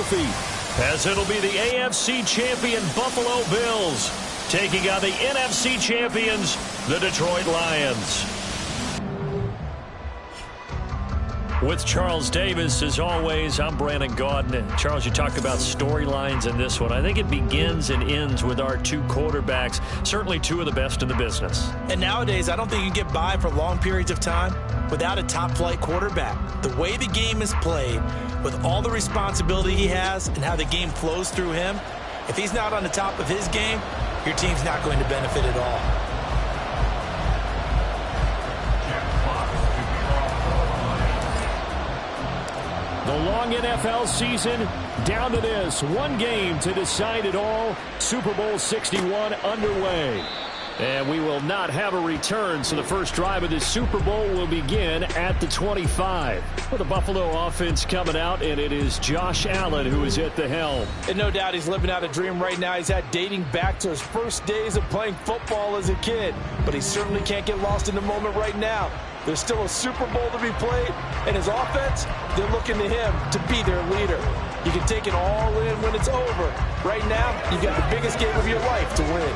trophy, as it'll be the AFC champion Buffalo Bills taking on the NFC champions, the Detroit Lions. With Charles Davis, as always, I'm Brandon Gaudin. Charles, you talk about storylines in this one. I think it begins and ends with our two quarterbacks, certainly two of the best in the business. And nowadays, I don't think you can get by for long periods of time without a top-flight quarterback. The way the game is played, with all the responsibility he has and how the game flows through him, if he's not on the top of his game, your team's not going to benefit at all. The long NFL season down to this. One game to decide it all. Super Bowl 61 underway. And we will not have a return, so the first drive of this Super Bowl will begin at the 25. With the Buffalo offense coming out, and it is Josh Allen who is at the helm. And no doubt he's living out a dream right now. He's had dating back to his first days of playing football as a kid. But he certainly can't get lost in the moment right now. There's still a Super Bowl to be played, and his offense, they're looking to him to be their leader. You can take it all in when it's over. Right now, you've got the biggest game of your life to win.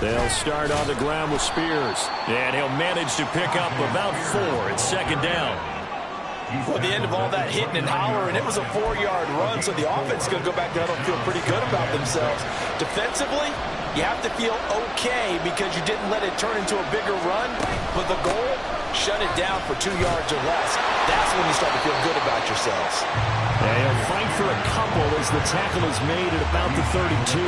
They'll start on the ground with Spears, and he'll manage to pick up about 4 at second down. Well, at the end of all that hitting and hollering, it was a 4-yard run, so the offense is going to go back down and feel pretty good about themselves. Defensively, you have to feel okay because you didn't let it turn into a bigger run, but the goal, shut it down for 2 yards or less. That's when you start to feel good about yourselves. And he'll fight for a couple as the tackle is made at about the 32.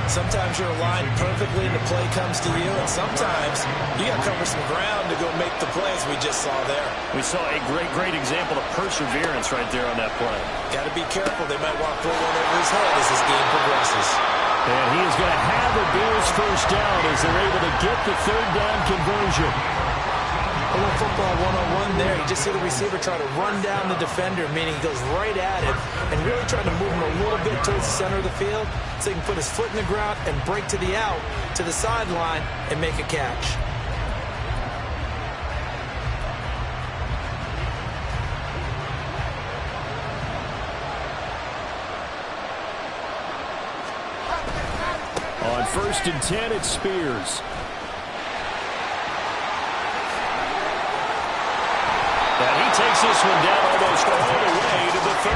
Sometimes you're aligned perfectly and the play comes to you, and sometimes you got to cover some ground to go make the plays we just saw there. We saw a great example of perseverance right there on that play. Got to be careful. They might want to throw one over his head as this game progresses. And he is going to have the Bills first down as they're able to get the third down conversion. A little football one-on-one there. You just see the receiver try to run down the defender, meaning he goes right at him and really trying to move him a little bit towards the center of the field so he can put his foot in the ground and break to the out, to the sideline, and make a catch. On 1st and 10, it's Spears. And he takes this one down almost all the way to the 30.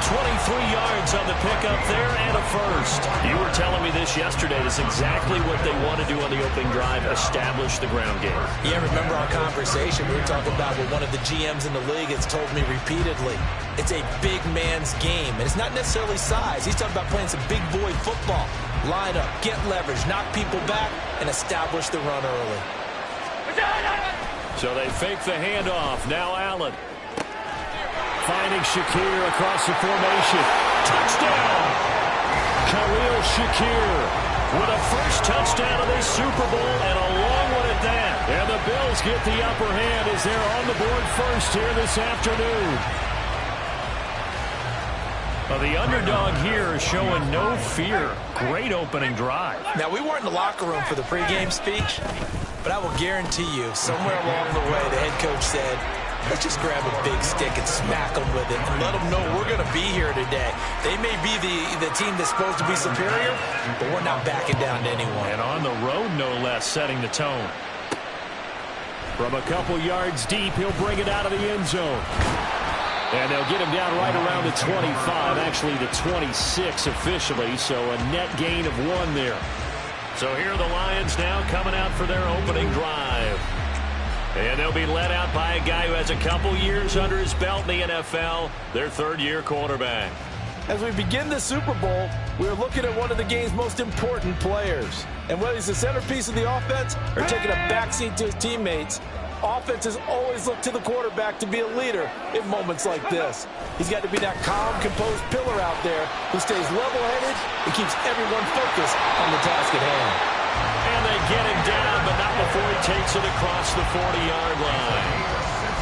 23 yards on the pickup there and a first. You were telling me this yesterday. This is exactly what they want to do on the opening drive, establish the ground game. Yeah, remember our conversation? We were talking about what one of the GMs in the league has told me repeatedly. It's a big man's game, and it's not necessarily size. He's talking about playing some big boy football. Line up, get leverage, knock people back, and establish the run early. So they fake the handoff. Now Allen. Finding Shakir across the formation. Touchdown! Khalil Shakir with a first touchdown of this Super Bowl and a long one at that. And the Bills get the upper hand as they're on the board first here this afternoon. Well, the underdog here is showing no fear. Great opening drive. Now, we weren't in the locker room for the pregame speech, but I will guarantee you, somewhere along the way, the head coach said, let's just grab a big stick and smack them with it and let them know we're going to be here today. They may be the team that's supposed to be superior, but we're not backing down to anyone. And on the road, no less, setting the tone. From a couple yards deep, he'll bring it out of the end zone. And they'll get him down right around the 25, actually the 26 officially, so a net gain of 1 there. So here are the Lions now coming out for their opening drive. And they'll be led out by a guy who has a couple years under his belt in the NFL, their third-year quarterback. As we begin the Super Bowl, we're looking at one of the game's most important players. And whether he's the centerpiece of the offense or taking a backseat to his teammates, offenses always look to the quarterback to be a leader in moments like this. He's got to be that calm, composed pillar out there who stays level-headed and keeps everyone focused on the task at hand. And they get him down, but not before he takes it across the 40-yard line.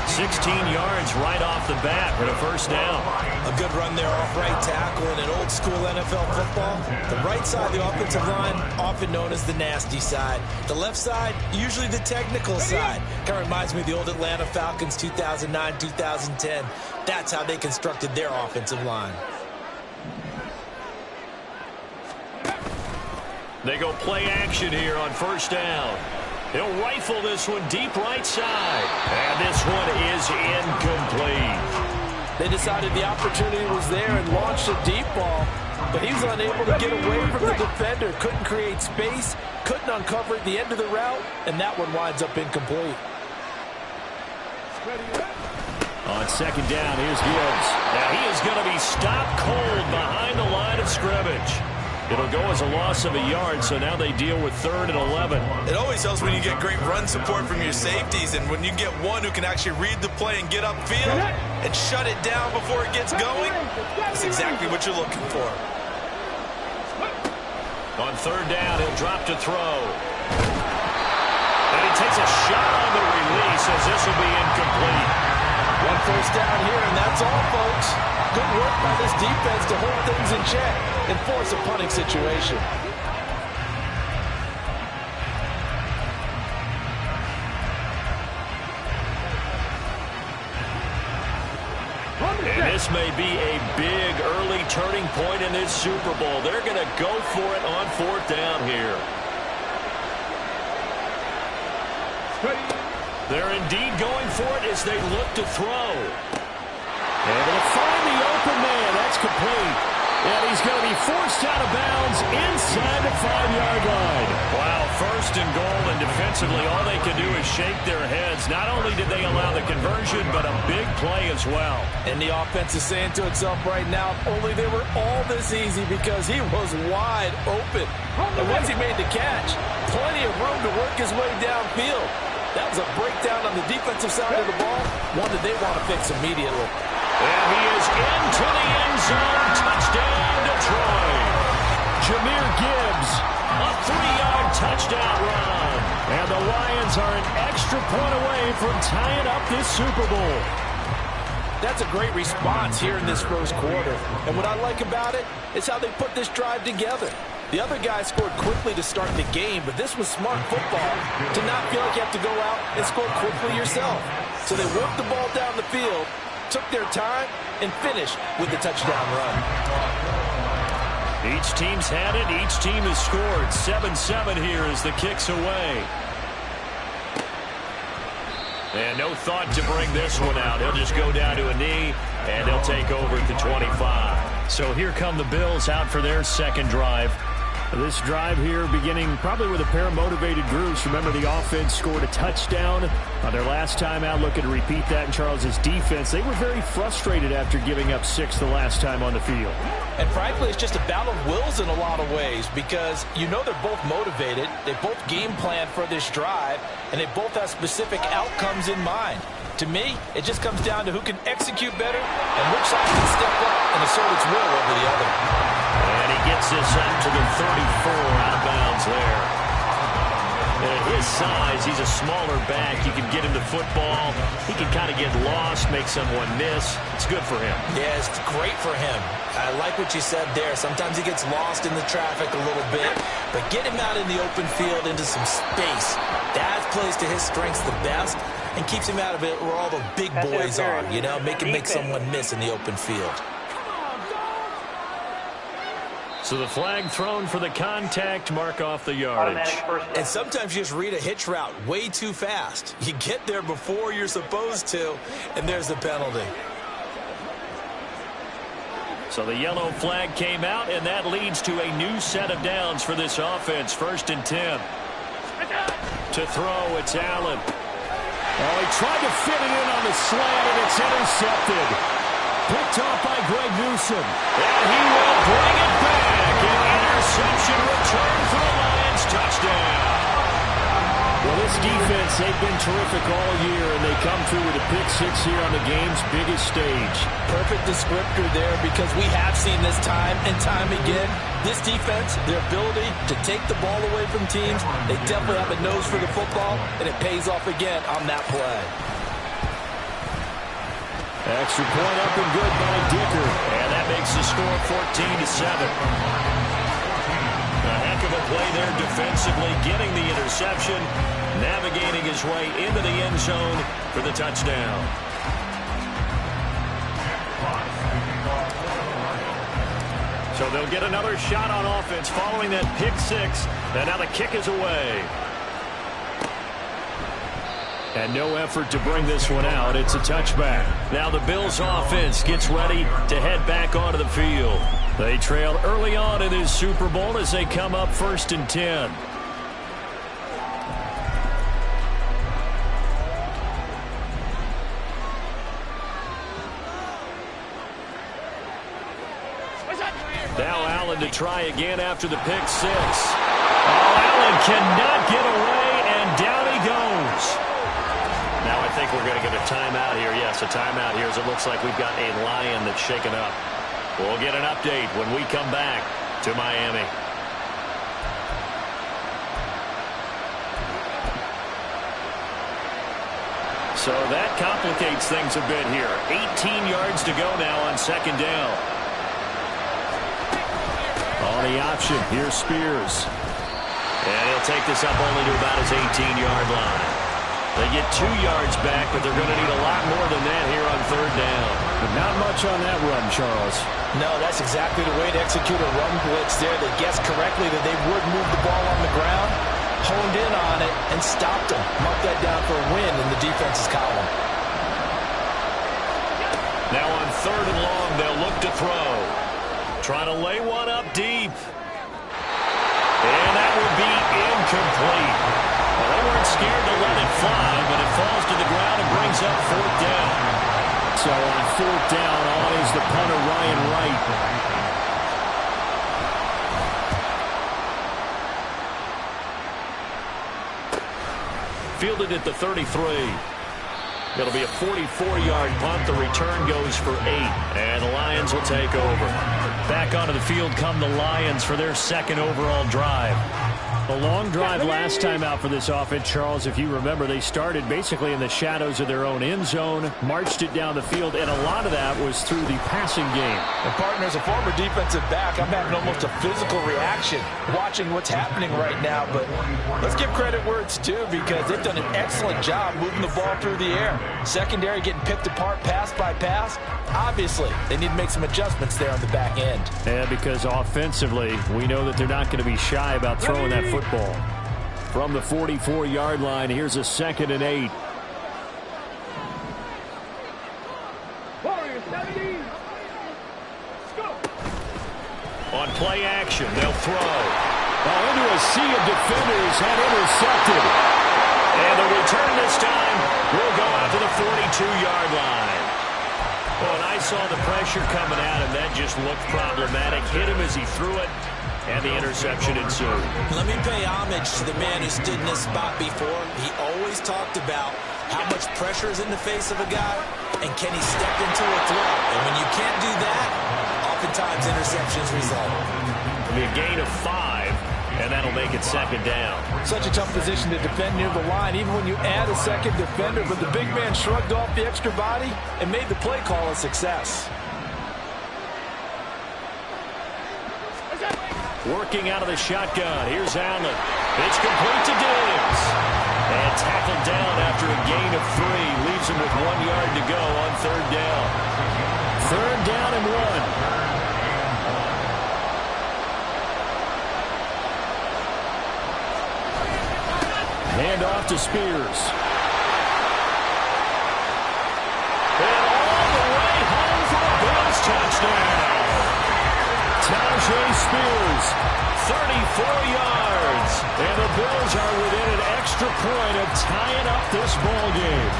16 yards right off the bat for the first down. A good run there off right tackle in an old school NFL football. The right side of the offensive line, often known as the nasty side. The left side, usually the technical side. Kind of reminds me of the old Atlanta Falcons 2009, 2010. That's how they constructed their offensive line. They go play action here on first down. He'll rifle this one deep right side. And this one is incomplete. They decided the opportunity was there and launched a deep ball, but he was unable to get away from the defender. Couldn't create space, couldn't uncover at the end of the route, and that one winds up incomplete. On second down, here's Gibbs. Now he is going to be stopped cold behind the line of scrimmage. It'll go as a loss of a yard, so now they deal with 3rd and 11. It always helps when you get great run support from your safeties, and when you get one who can actually read the play and get upfield and shut it down before it gets going, that's exactly what you're looking for. On 3rd down, he'll drop to throw. And he takes a shot on the release as this will be incomplete. One first down here, and that's all, folks. Good work by this defense to hold things in check and force a punting situation. And this may be a big early turning point in this Super Bowl. They're going to go for it on 4th down here. They're indeed going for it as they look to throw. Able to find the open man. That's complete. And he's going to be forced out of bounds inside the 5-yard line. Wow, 1st and goal, and defensively all they can do is shake their heads. Not only did they allow the conversion, but a big play as well. And the offense is saying to itself right now, if only they were all this easy, because he was wide open. And once he made the catch, plenty of room to work his way downfield. That was a breakdown on the defensive side of the ball, one that they want to fix immediately. And he is into the end zone. Touchdown, Detroit. Jahmyr Gibbs, a 3-yard touchdown run. And the Lions are an extra point away from tying up this Super Bowl. That's a great response here in this first quarter. And what I like about it is how they put this drive together. The other guy scored quickly to start the game, but this was smart football to not feel like you have to go out and score quickly yourself. So they worked the ball down the field, took their time, and finished with the touchdown run. Each team's had it. Each team has scored. 7-7 here as the kick's away. And no thought to bring this one out. He'll just go down to a knee, and they'll take over at the 25. So here come the Bills out for their second drive. This drive here beginning probably with a pair of motivated groups. Remember, the offense scored a touchdown on their last time out. Looking to repeat that in Charles's defense. They were very frustrated after giving up 6 the last time on the field. And frankly, it's just a battle of wills in a lot of ways, because you know they're both motivated. They both game plan for this drive, and they both have specific outcomes in mind. To me, it just comes down to who can execute better and which side can step up and assert its will over the other. And he gets this up to the 34, out of bounds there. And at his size, he's a smaller back. You can get him the football. He can kind of get lost, make someone miss. It's good for him. Yeah, it's great for him. I like what you said there. Sometimes he gets lost in the traffic a little bit, but get him out in the open field into some space. That plays to his strengths the best and keeps him out of it where all the big boys are, you know, make someone miss in the open field. So the flag thrown for the contact, mark off the yardage. And sometimes you just read a hitch route way too fast. You get there before you're supposed to, and there's the penalty. So the yellow flag came out, and that leads to a new set of downs for this offense. 1st and 10. To throw, it's Allen. Oh, he tried to fit it in on the slant, and it's intercepted. Picked off by Greg Newsome. And he will bring it back. An interception return for the Lions. Touchdown. Well, this defense, they've been terrific all year, and they come through with a pick 6 here on the game's biggest stage. Perfect descriptor there, because we have seen this time and time again. This defense, their ability to take the ball away from teams, they definitely have a nose for the football, and it pays off again on that play. Extra point up and good by Dicker. And that makes the score 14-7. A heck of a play there defensively, getting the interception, navigating his way into the end zone for the touchdown. So they'll get another shot on offense following that pick six. And now the kick is away. And no effort to bring this one out. It's a touchback. Now the Bills offense gets ready to head back onto the field. They trailed early on in this Super Bowl as they come up 1st and 10. Now Allen to try again after the pick six. Oh, Allen cannot get away, and down he goes. Now I think we're going to get a timeout here. Yes, a timeout here as it looks like we've got a Lion that's shaken up. We'll get an update when we come back to Miami. So that complicates things a bit here. 18 yards to go now on 2nd down. On the option, here's Spears. And he'll take this up only to about his 18-yard line. They get 2 yards back, but they're going to need a lot more than that here on 3rd down. But not much on that run, Charles. No, that's exactly the way to execute a run blitz there. They guessed correctly that they would move the ball on the ground, honed in on it, and stopped them. Mark that down for a win in the defense's column. Now on 3rd and long, they'll look to throw. Trying to lay one up deep. And that will be incomplete. Well, they weren't scared to let it fly, but it falls to the ground and brings up 4th down. So on 4th down, on is the punter, Ryan Wright. Fielded at the 33. It'll be a 44-yard punt. The return goes for 8, and the Lions will take over. Back onto the field come the Lions for their 2nd overall drive. A long drive last time out for this offense, Charles. If you remember, they started basically in the shadows of their own end zone, marched it down the field, and a lot of that was through the passing game. And partner, as a former defensive back, I'm having almost a physical reaction watching what's happening right now. But let's give credit where it's due, because they've done an excellent job moving the ball through the air. Secondary getting picked apart pass by pass. Obviously, they need to make some adjustments there on the back end. And because offensively, we know that they're not going to be shy about throwing that football. From the 44-yard line, here's a 2nd and 8. On play action, they'll throw. Into a sea of defenders and intercepted. And the return this time will go out to the 42-yard line. Well, and I saw the pressure coming at him. That just looked problematic. Hit him as he threw it, and the interception ensued. Let me pay homage to the man who stood in this spot before. He always talked about how much pressure is in the face of a guy, and can he step into a throw? And when you can't do that, oftentimes interceptions result. It'll be a gain of 5, and that'll make it 2nd down. Such a tough position to defend near the line, even when you add a 2nd defender. But the big man shrugged off the extra body and made the play call a success. Working out of the shotgun. Here's Allen. It's complete to Diggs. And tackled down after a gain of 3. Leaves him with 1 yard to go on 3rd down. 3rd down and 1. Hand off to Spears. And all the way home for a Bills touchdown. Tajay Spears, 34 yards. And the Bills are within an extra point of tying up this ball game.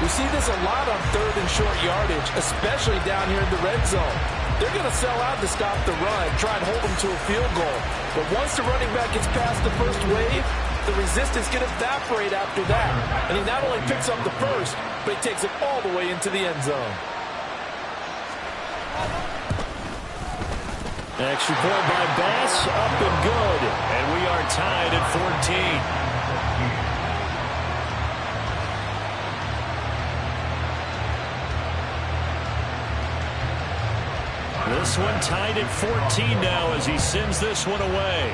We see this a lot on 3rd and short yardage, especially down here in the red zone. They're going to sell out to stop the run, try and hold them to a field goal. But once the running back gets past the first wave, the resistance can evaporate after that. And he not only picks up the first, but he takes it all the way into the end zone. Extra point by Bass, up and good. And we are tied at 14. this one tied at 14 now as he sends this one away.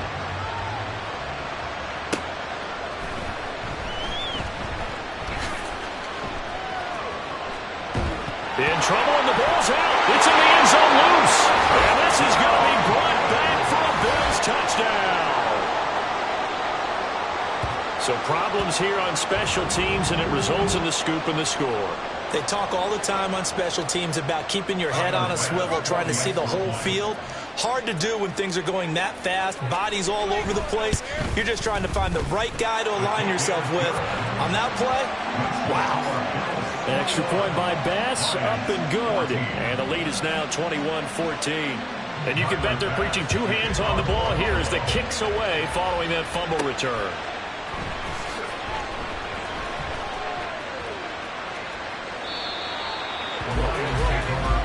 In trouble, and the ball's out. It's in the end zone loose. And this is going to be brought back for a Bills touchdown. So problems here on special teams, and it results in the scoop and the score. They talk all the time on special teams about keeping your head on a swivel, trying to see the whole field. Hard to do when things are going that fast, bodies all over the place. You're just trying to find the right guy to align yourself with. On that play, wow. An extra point by Bass, up and good. And the lead is now 21-14. And you can bet they're preaching two hands on the ball here as the kick's away following that fumble return.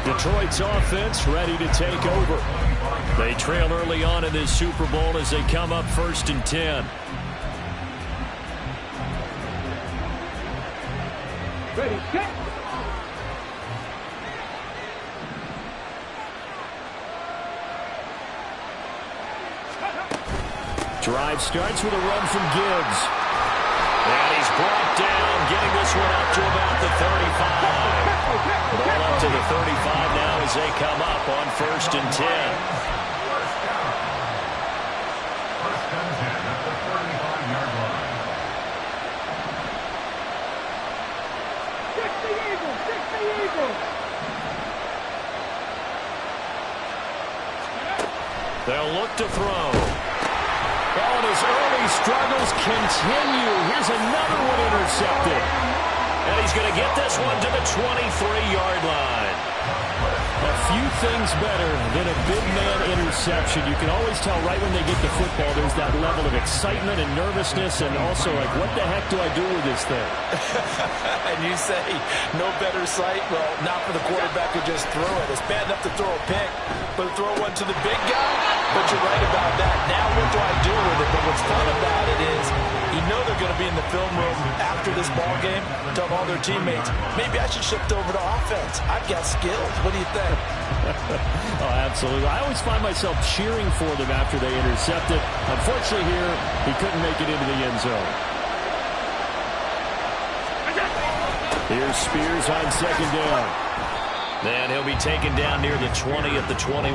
Detroit's offense ready to take over. They trail early on in this Super Bowl as they come up 1st and 10. Ready, set. Drive starts with a run from Gibbs. And he's brought down, getting this one up to about the 35. Ball up to the 35 now as they come up on 1st and 10. They'll look to throw. Oh, and his early struggles continue. Here's another one intercepted. And he's going to get this one to the 23-yard line. A few things better than a big man interception. You can always tell right when they get the football, there's that level of excitement and nervousness, and also like, what the heck do I do with this thing? And you say, no better sight? Well, not for the quarterback to just throw it. It's bad enough to throw a pick, but throw one to the big guy? But you're right about that. Now what do I do with it? But what's fun about it is you know they're going to be in the film room after this ball game, tell all their teammates, maybe I should shift over to offense. I've got skills. What do you think? Oh, absolutely. I always find myself cheering for them after they intercept it. Unfortunately here, he couldn't make it into the end zone. Here's Spears on 2nd down. Then he'll be taken down near the 20 at the 21.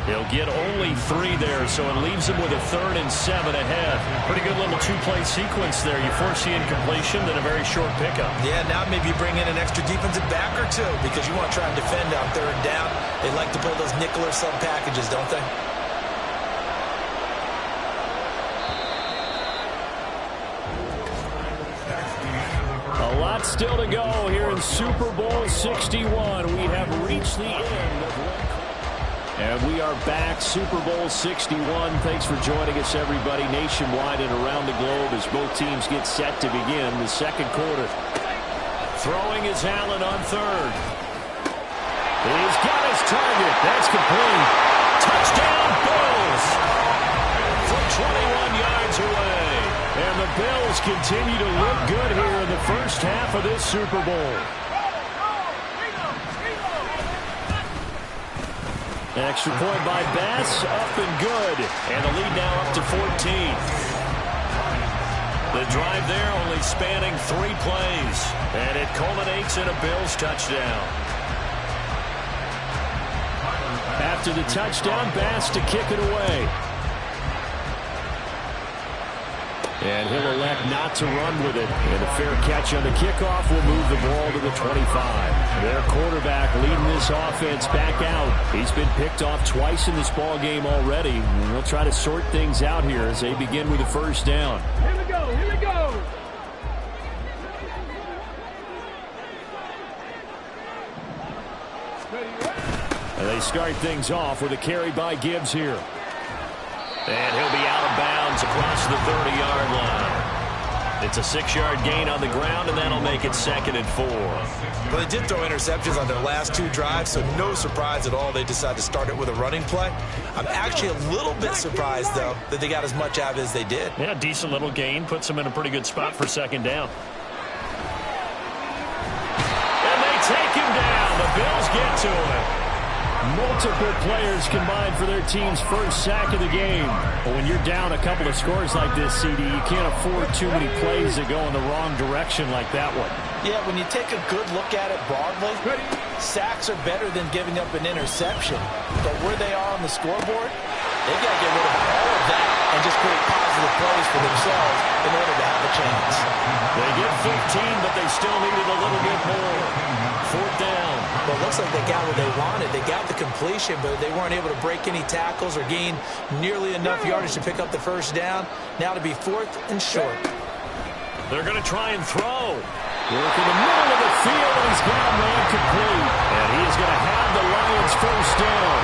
He'll get only 3 there, so it leaves him with a 3rd and 7 ahead. Pretty good little two-play sequence there. You force the incompletion, then a very short pickup. Yeah, now maybe you bring in an extra defensive back or two because you want to try and defend out 3rd down. They like to play those nickel or sub packages, don't they? A lot still to go here in Super Bowl 61. We have reached the end of one. And we are back, Super Bowl 61. Thanks for joining us, everybody, nationwide and around the globe as both teams get set to begin the second quarter. Throwing is Allen on 3rd. He's got his target. That's complete. Touchdown, Bills! From 21 yards away. And the Bills continue to look good here in the first half of this Super Bowl. An extra point by Bass, up and good. And the lead now up to 14. The drive there only spanning 3 plays. And it culminates in a Bills touchdown. After the touchdown, Bass to kick it away. And he'll elect not to run with it. And a fair catch on the kickoff will move the ball to the 25. Their quarterback leading this offense back out. He's been picked off twice in this ball game already. And they'll try to sort things out here as they begin with a 1st down. Here we go, here we go. And they start things off with a carry by Gibbs here. And he'll be out of bounds across the 30-yard line. It's a 6-yard gain on the ground, and that'll make it 2nd and 4. Well, they did throw interceptions on their last 2 drives, so no surprise at all they decided to start it with a running play. I'm actually a little bit surprised, though, that they got as much out of it as they did. Yeah, decent little gain. Puts them in a pretty good spot for 2nd down. And they take him down. The Bills get to him. Multiple players combined for their team's first sack of the game. But when you're down a couple of scores like this, CD, you can't afford too many plays that go in the wrong direction like that one. Yeah, when you take a good look at it broadly, sacks are better than giving up an interception. But where they are on the scoreboard, they've got to get rid of all of that and just create positive plays for themselves in order to have a chance. They get 15, but they still needed a little bit more. Fourth down. Well, it looks like they got what they wanted. They got the completion, but they weren't able to break any tackles or gain nearly enough yardage to pick up the first down. Now to be fourth and short. They're going to try and throw. Work in the middle of the field, and he's got a man complete. And he is going to have the Lions first down.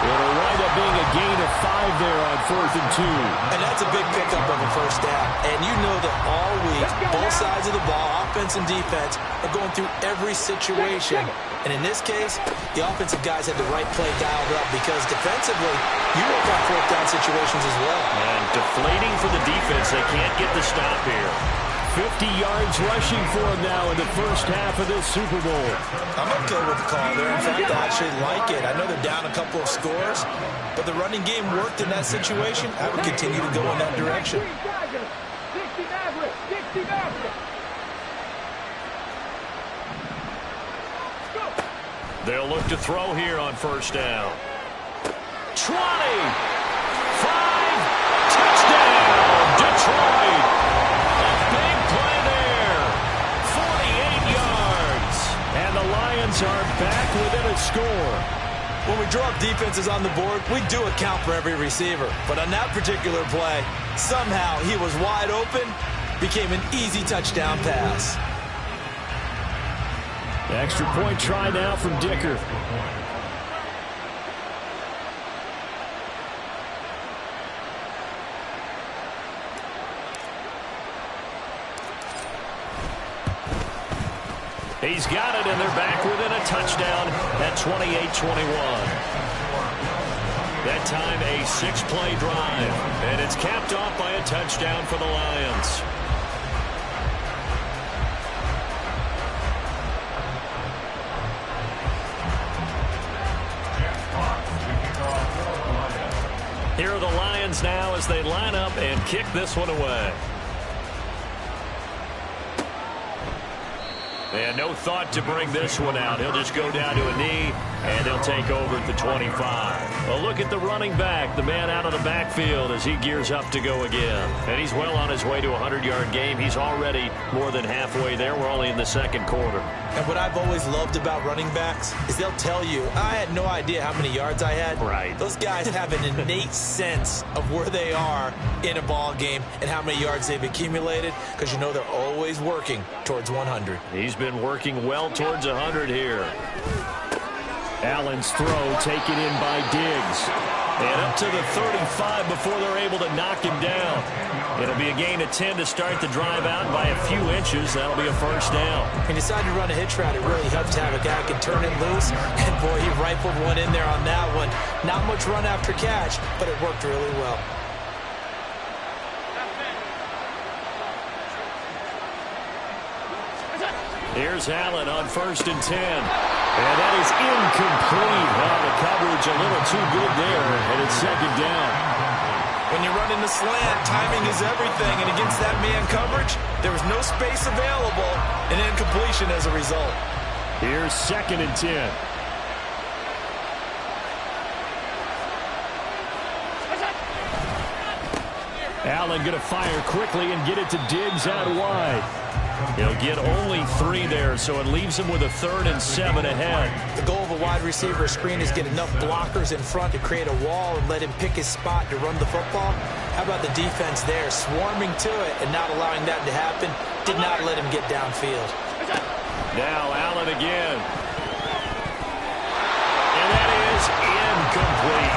It'll wind up being a gain of 5 there on 4th and 2. And that's a big pickup of a first down. And you know that all week, both sides of the ball, offense and defense, are going through every situation. And in this case, the offensive guys had the right play dialed up because defensively, you work on fourth down situations as well. And deflating for the defense. They can't get the stop here. 50 yards rushing for him now in the first half of this Super Bowl. I'm okay with the call there. In fact, I actually like it. I know they're down a couple of scores, but the running game worked in that situation. I would continue to go in that direction. They'll look to throw here on first down. 20! 5! Touchdown! Detroit! Are back within a score. When we draw up defenses on the board, we do account for every receiver. But on that particular play, somehow he was wide open, became an easy touchdown pass. The extra point try now from Dicker. He's got it, and they're back within a touchdown at 28-21. That time, a 6-play drive, and it's capped off by a touchdown for the Lions. Here are the Lions now as they line up and kick this one away. And no thought to bring this one out. He'll just go down to a knee, and he'll take over at the 25. A look at the running back, the man out of the backfield as he gears up to go again. And he's well on his way to a 100-yard game. He's already more than halfway there. We're only in the second quarter. And what I've always loved about running backs is they'll tell you, I had no idea how many yards I had. Right. Those guys have an innate sense of where they are in a ball game and how many yards they've accumulated because you know they're always working towards 100. He's been working well towards 100 here. Allen's throw taken in by Diggs. And up to the 35 before they're able to knock him down. It'll be a gain of 10 to start the drive out by a few inches. That'll be a first down. He decided to run a hitch route. It really helps to have a guy who can turn it loose. And, boy, he rifled one in there on that one. Not much run after catch, but it worked really well. Here's Allen on 1st and 10. And that is incomplete. Well, the coverage a little too good there, and it's second down. When you run in the slant, timing is everything, and against that man coverage, there was no space available, and incompletion as a result. Here's 2nd and 10. Allen going to fire quickly and get it to Diggs out wide. He'll get only 3 there, so it leaves him with a 3rd and 7 ahead. The goal of a wide receiver screen is get enough blockers in front to create a wall and let him pick his spot to run the football. How about the defense there, swarming to it and not allowing that to happen? Did not let him get downfield. Now Allen again. And that is incomplete.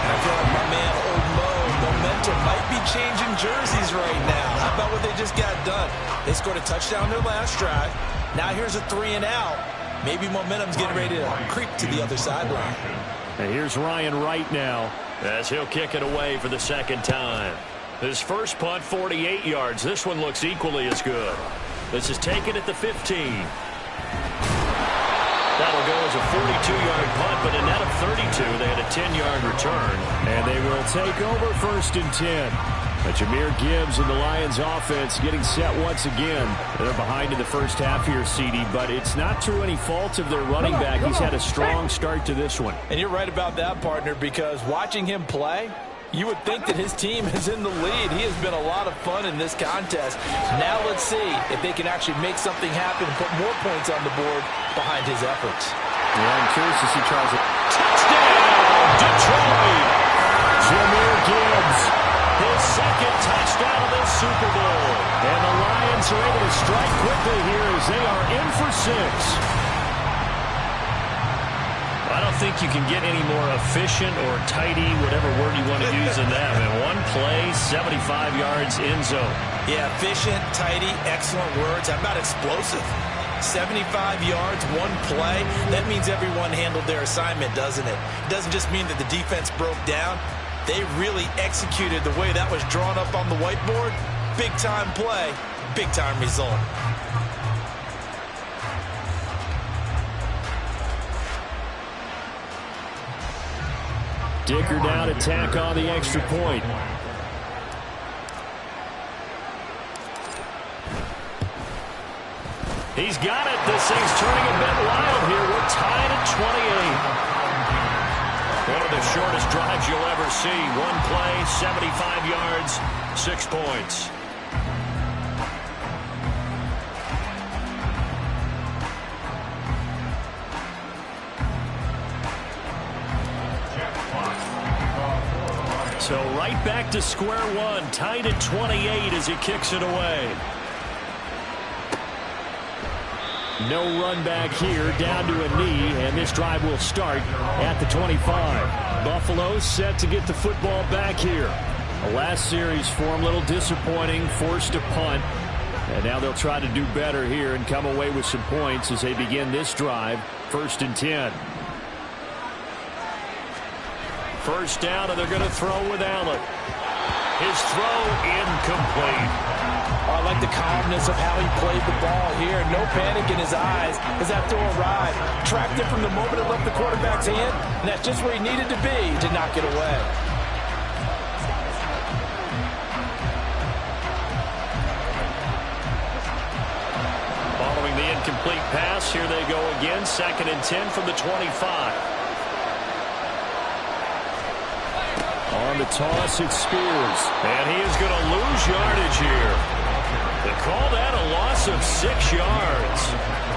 I feel like my man, Old Mo, momentum might be changing jerseys right now. How about what they just got done? They scored a touchdown their last drive. Now here's a 3 and out. Maybe momentum's getting ready to creep to the other sideline. And here's Ryan Wright now as he'll kick it away for the second time. His first punt, 48 yards. This one looks equally as good. This is taken at the 15. That'll go as a 42-yard punt, but a net of 32. They had a 10-yard return, and they will take over 1st and 10. Jahmyr Gibbs and the Lions offense getting set once again. They're behind in the first half here, CD, but it's not through any fault of their running back. He's had a strong start to this one. And you're right about that, partner, because watching him play, you would think that his team is in the lead. He has been a lot of fun in this contest. Now let's see if they can actually make something happen and put more points on the board behind his efforts. Yeah, I'm curious to see tries it. Touchdown, Detroit! Jahmyr Gibbs, his second touchdown of this Super Bowl. And the Lions are able to strike quickly here as they are in for 6. I don't think you can get any more efficient or tidy, whatever word you want to use in that. In one play, 75 yards in zone. Yeah, efficient, tidy, excellent words. How about explosive? 75 yards, one play. That means everyone handled their assignment, doesn't it? It doesn't just mean that the defense broke down. They really executed the way that was drawn up on the whiteboard. Big-time play, big-time result. Dicker down, attack on the extra point. He's got it. This thing's turning a bit wild here. We're tied at 28. One of the shortest drives you'll ever see. One play, 75 yards, 6 points. So right back to square one, tied at 28 as he kicks it away. No run back here, down to a knee, and this drive will start at the 25. Buffalo set to get the football back here. The last series for him, a little disappointing, forced a punt. And now they'll try to do better here and come away with some points as they begin this drive, 1st and 10. First down, and they're going to throw with Allen. His throw incomplete. I like the calmness of how he played the ball here. No panic in his eyes as that throw arrived. Tracked it from the moment it left the quarterback's hand, and that's just where he needed to be to knock it away. Following the incomplete pass, here they go again. 2nd and 10 from the 25. On the toss, it's Spears. And he is going to lose yardage here. They call that a loss of 6 yards.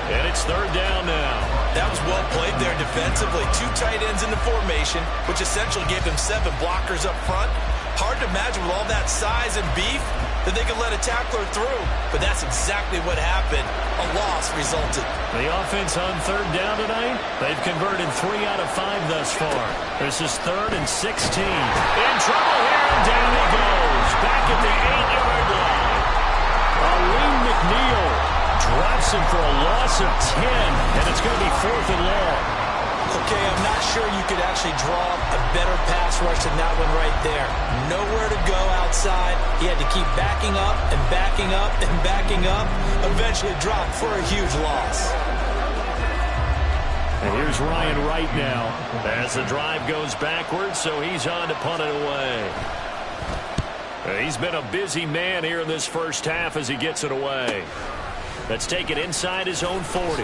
And it's 3rd down now. That was well played there defensively. 2 tight ends in the formation, which essentially gave them 7 blockers up front. Hard to imagine with all that size and beef that they could let a tackler through. But that's exactly what happened. A loss resulted. The offense on 3rd down tonight, they've converted 3 out of 5 thus far. This is 3rd and 16. In trouble here, and down he goes. Back at the 8-yard line. Aleem McNeil drops him for a loss of 10, and it's going to be 4th and long. Okay, I'm not sure you could actually draw a better pass rush than that one right there. Nowhere to go outside. He had to keep backing up and backing up and backing up. Eventually dropped for a huge loss. And here's Ryan Wright now as the drive goes backwards, so he's on to punt it away. He's been a busy man here in this first half as he gets it away. Let's take it inside his own 40.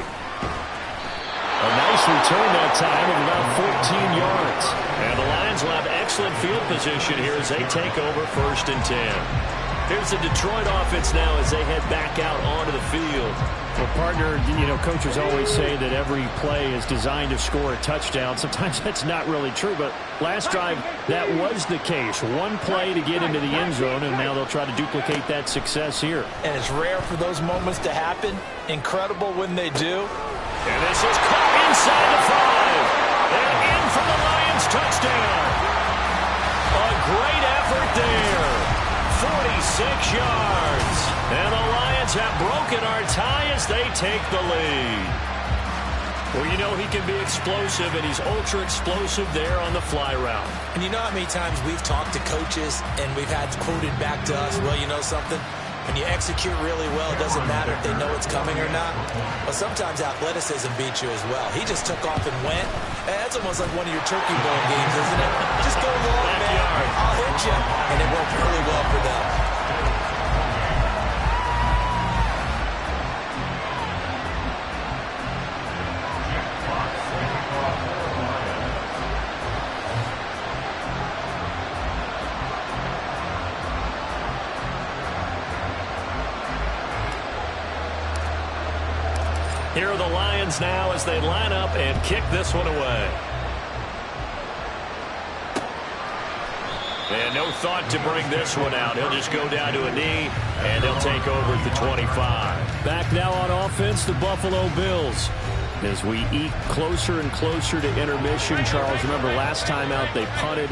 A nice return that time of about 14 yards. And the Lions will have excellent field position here as they take over 1st and 10. Here's the Detroit offense now as they head back out onto the field. Well, partner, you know, coaches always say that every play is designed to score a touchdown. Sometimes that's not really true, but last drive, that was the case. One play to get into the end zone, and now they'll try to duplicate that success here. And it's rare for those moments to happen. Incredible when they do. And this is caught inside the 5. And in for the Lions touchdown. A great effort there. 46 yards. And the Lions have broken our tie as they take the lead. Well, you know he can be explosive, and he's ultra explosive there on the fly route. And you know how many times we've talked to coaches and we've had quoted back to us, well, you know something? When you execute really well, it doesn't matter if they know it's coming or not. But sometimes athleticism beats you as well. He just took off and went. That's almost like one of your turkey bowl games, isn't it? Just go long, man. I'll hit you. And it worked really well for them. Here are the Lions now as they line up and kick this one away. And no thought to bring this one out. He'll just go down to a knee, and they'll take over at the 25. Back now on offense, the Buffalo Bills. As we eke closer and closer to intermission, Charles, remember last time out they punted.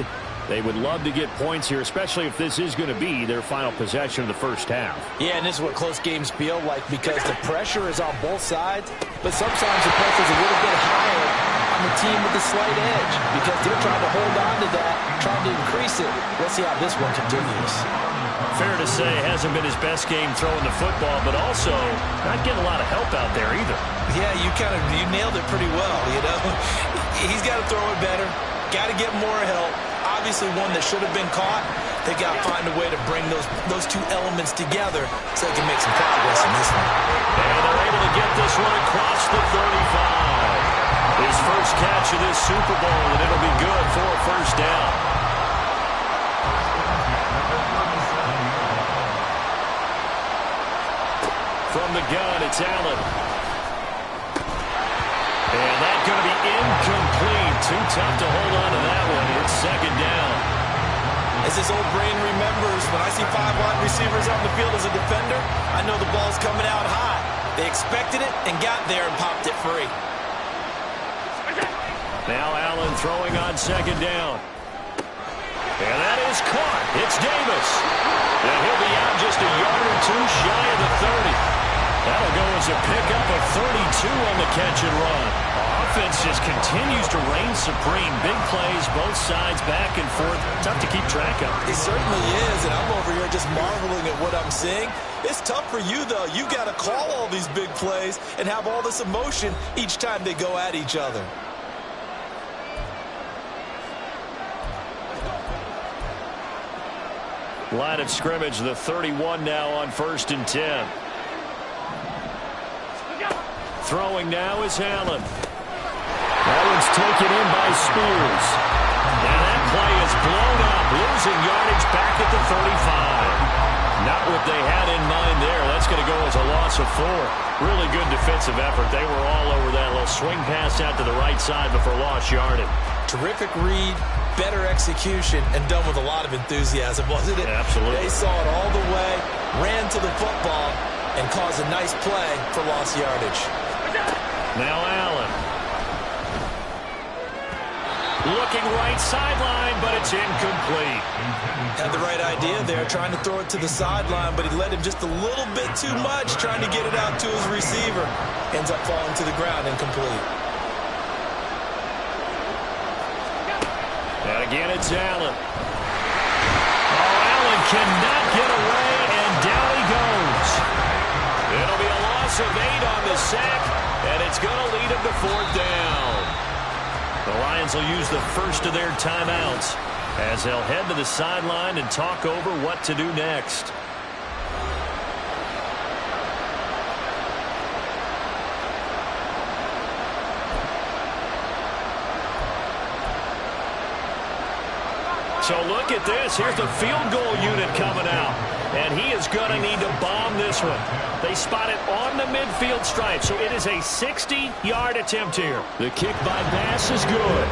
They would love to get points here, especially if this is going to be their final possession of the first half. Yeah, and this is what close games feel like because the pressure is on both sides, but sometimes the pressure is a little bit higher on the team with the slight edge because they're trying to hold on to that, trying to increase it. Let's see how this one continues. Fair to say, hasn't been his best game throwing the football, but also not getting a lot of help out there either. Yeah, you nailed it pretty well, you know. He's got to throw it better, got to get more help. Obviously one that should have been caught. They got to find a way to bring those two elements together so they can make some progress in this one. And they're able to get this one across the 35. His first catch of this Super Bowl, and it'll be good for a first down. From the gun, it's Allen. And that's going to be incomplete. Too tough to hold on to that one. It's second down. As his old brain remembers, when I see 5 wide receivers on the field as a defender, I know the ball's coming out high. They expected it and got there and popped it free. Now Allen throwing on second down. And that is caught. It's Davis. And he'll be out just a yard or two shy of the 30. That'll go as a pickup of 32 on the catch and run. Offense just continues to reign supreme. Big plays, both sides, back and forth. Tough to keep track of. It certainly is, and I'm over here just marveling at what I'm seeing. It's tough for you, though. You got to call all these big plays and have all this emotion each time they go at each other. Line of scrimmage, the 31 now on 1st and 10. Throwing now is Allen. That one's taken in by Spears. And that play is blown up, losing yardage back at the 35. Not what they had in mind there. That's going to go as a loss of 4. Really good defensive effort. They were all over that little swing pass out to the right side before lost yardage. Terrific read, better execution, and done with a lot of enthusiasm, wasn't it? Absolutely. They saw it all the way, ran to the football, and caused a nice play for lost yardage. Now Allen. Looking right sideline, but it's incomplete. Had the right idea there, trying to throw it to the sideline, but he let him just a little bit too much, trying to get it out to his receiver. Ends up falling to the ground, incomplete. And again, it's Allen. Oh, Allen cannot get away, and down he goes. It'll be a loss of 8 on the sack, and it's going to lead him to 4th down. The Lions will use the first of their timeouts as they'll head to the sideline and talk over what to do next. So look at this. Here's the field goal unit coming out. And he is going to need to bomb this one. They spot it on the midfield stripe. So it is a 60-yard attempt here. The kick by Bass is good.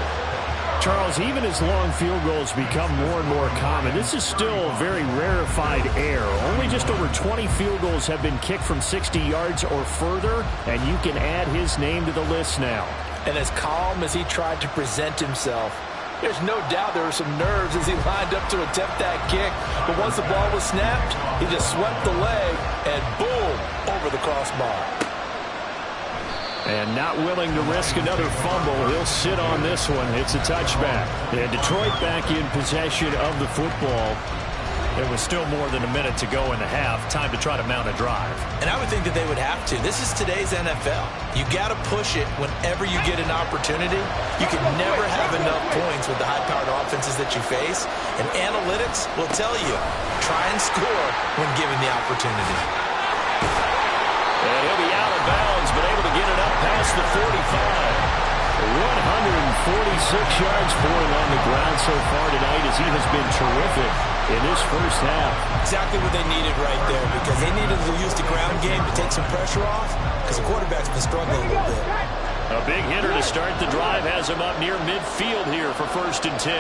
Charles, even as long field goals become more and more common, this is still a very rarefied air. Only just over 20 field goals have been kicked from 60 yards or further, and you can add his name to the list now. And as calm as he tried to present himself, there's no doubt there were some nerves as he lined up to attempt that kick. But once the ball was snapped, he just swept the leg and boom, over the crossbar. And not willing to risk another fumble, he'll sit on this one. It's a touchback. And Detroit back in possession of the football. There was still more than a minute to go in the half. Time to try to mount a drive. And I would think that they would have to. This is today's NFL. You got to push it whenever you get an opportunity. You can never have enough points with the high-powered offenses that you face. And analytics will tell you, try and score when given the opportunity. And he'll be out of bounds, but able to get it up past the 45. 146 yards for him on the ground so far tonight, as he has been terrific in this first half. Exactly what they needed right there, because they needed to use the ground game to take some pressure off, because the quarterback's been struggling a little bit. A big hitter to start the drive has him up near midfield here for 1st and 10.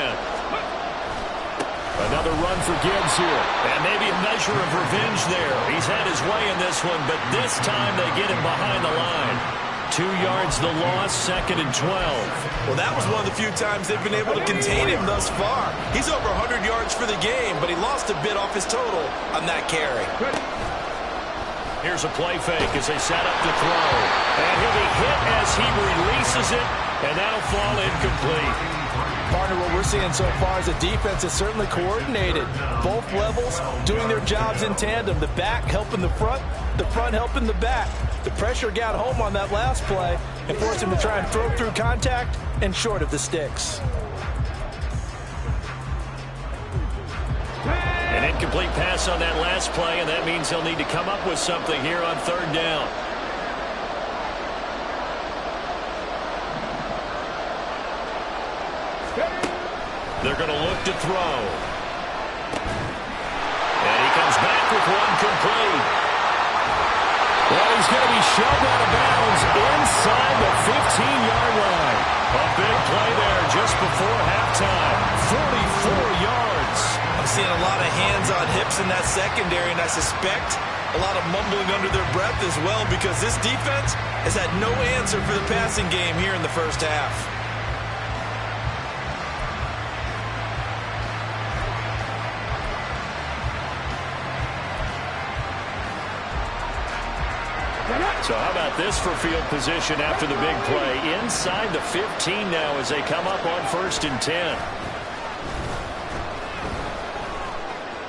Another run for Gibbs here. And maybe a measure of revenge there. He's had his way in this one, but this time they get him behind the line. 2 yards the loss, 2nd and 12. Well, that was one of the few times they've been able to contain him thus far. He's over 100 yards for the game, but he lost a bit off his total on that carry. Here's a play fake as they set up to throw. And he'll be hit as he releases it, and that'll fall incomplete. Partner, what we're seeing so far is the defense is certainly coordinated. Both levels doing their jobs in tandem. The back helping the front helping the back. The pressure got home on that last play and forced him to try and throw through contact and short of the sticks. An incomplete pass on that last play, and that means he'll need to come up with something here on 3rd down. They're going to look to throw. And he comes back with one complete. Well, he's going to be shoved out of bounds inside the 15-yard line. A big play there just before halftime. 44 yards. I'm seeing a lot of hands on hips in that secondary, and I suspect a lot of mumbling under their breath as well, because this defense has had no answer for the passing game here in the first half. So how about this for field position after the big play? Inside the 15 now as they come up on 1st and 10.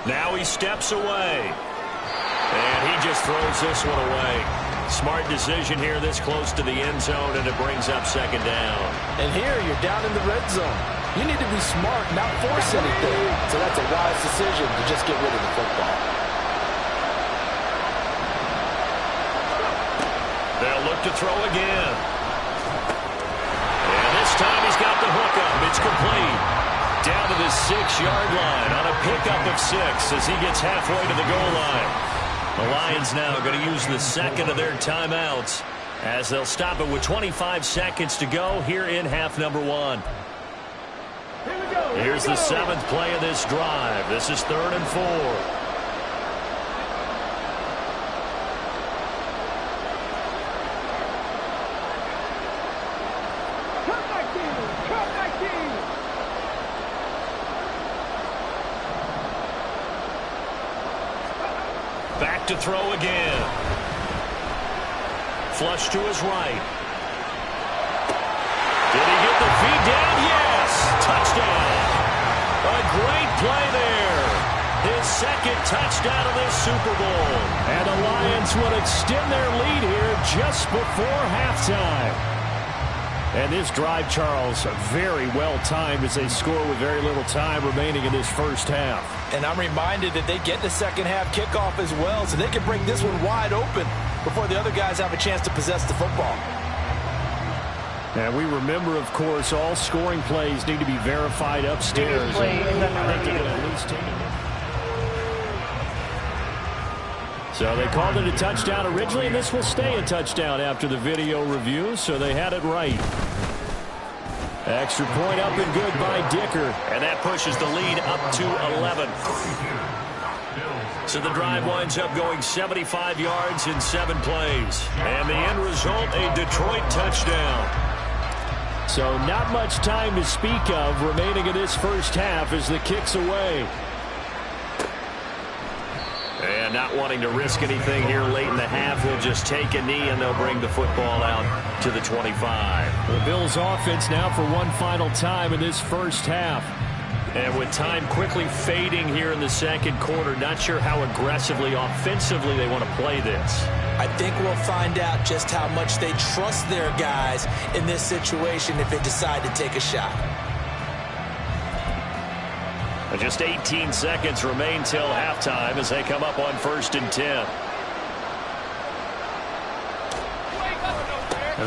Now he steps away. And he just throws this one away. Smart decision here this close to the end zone, and it brings up 2nd down. And here you're down in the red zone. You need to be smart, not force anything. So that's a wise decision to just get rid of the football. They'll look to throw again. And this time he's got the hook up. It's complete. Down to the 6-yard line on a pickup of 6 as he gets halfway to the goal line. The Lions now going to use the 2nd of their timeouts as they'll stop it with 25 seconds to go here in half number 1. Here's the 7th play of this drive. This is 3rd and 4. Back to throw again. Flush to his right. Did he get the feed down? Yes! Touchdown! A great play there. His 2nd touchdown of this Super Bowl. And the Lions will extend their lead here just before halftime. And this drive, Charles, very well timed as they score with very little time remaining in this first half. And I'm reminded that they get the second half kickoff as well, so they can break this one wide open before the other guys have a chance to possess the football. And we remember, of course, all scoring plays need to be verified upstairs. So they called it a touchdown originally, and this will stay a touchdown after the video review, so they had it right. Extra point up and good by Dicker, and that pushes the lead up to 11. So the drive winds up going 75 yards in 7 plays. And the end result, a Detroit touchdown. So not much time to speak of remaining in this first half as the kick's away. And not wanting to risk anything here late in the half, he'll just take a knee and they'll bring the football out to the 25. The Bills offense now for one final time in this first half. And with time quickly fading here in the second quarter, not sure how aggressively, offensively they want to play this. I think we'll find out just how much they trust their guys in this situation if they decide to take a shot. Just 18 seconds remain till halftime as they come up on 1st and 10.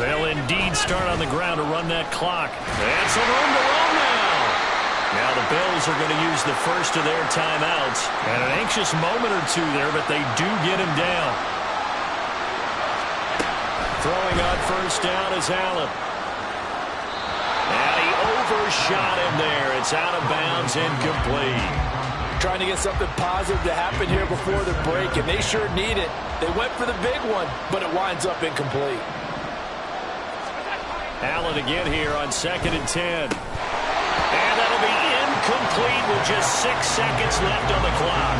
They'll indeed start on the ground to run that clock. And some room to run now. Now the Bills are going to use the first of their timeouts. And an anxious moment or two there, but they do get him down. Throwing on 1st down is Allen. And he overshot him there. It's out of bounds, incomplete. Trying to get something positive to happen here before the break, and they sure need it. They went for the big one, but it winds up incomplete. Allen again here on 2nd and 10. And that'll be incomplete with just 6 seconds left on the clock.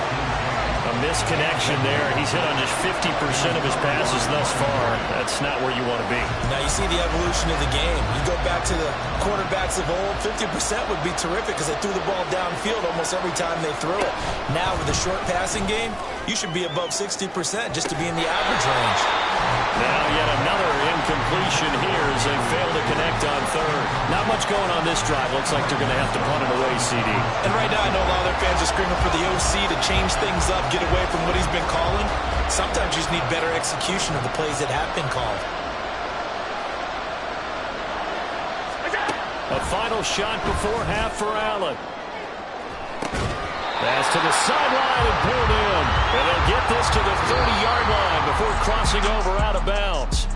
A misconnection there. He's hit on just 50% of his passes thus far. That's not where you want to be. Now you see the evolution of the game. You go back to the quarterbacks of old, 50% would be terrific because they threw the ball downfield almost every time they threw it. Now with the short passing game, you should be above 60% just to be in the average range. Now yet another incompletion here as they fail to connect on 3rd. Not much going on this drive. Looks like they're going to have to punt it away, CD. And right now I know a lot of their fans are screaming for the OC to change things up, get away from what he's been calling. Sometimes you just need better execution of the plays that have been called. A final shot before half for Allen. Pass to the sideline and pulled in. And they'll get this to the 30-yard line before crossing over out of bounds.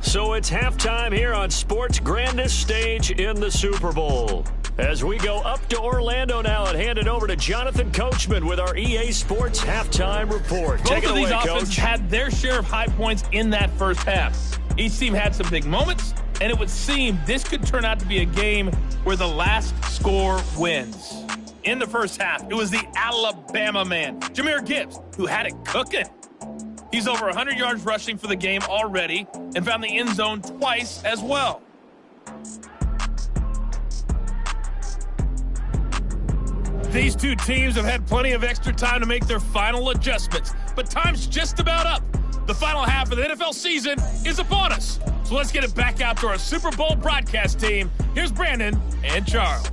So it's halftime here on sports' grandest stage in the Super Bowl. As we go up to Orlando now and hand it over to Jonathan Coachman with our EA Sports halftime report. Take it away, Both of these Coach. offenses had their share of high points in that first half. Each team had some big moments, and it would seem this could turn out to be a game where the last score wins. In the first half, it was the Alabama man, Jahmyr Gibbs, who had it cooking. He's over 100 yards rushing for the game already and found the end zone twice as well. These two teams have had plenty of extra time to make their final adjustments, but time's just about up. The final half of the NFL season is upon us. So let's get it back out to our Super Bowl broadcast team. Here's Brandon and Charles.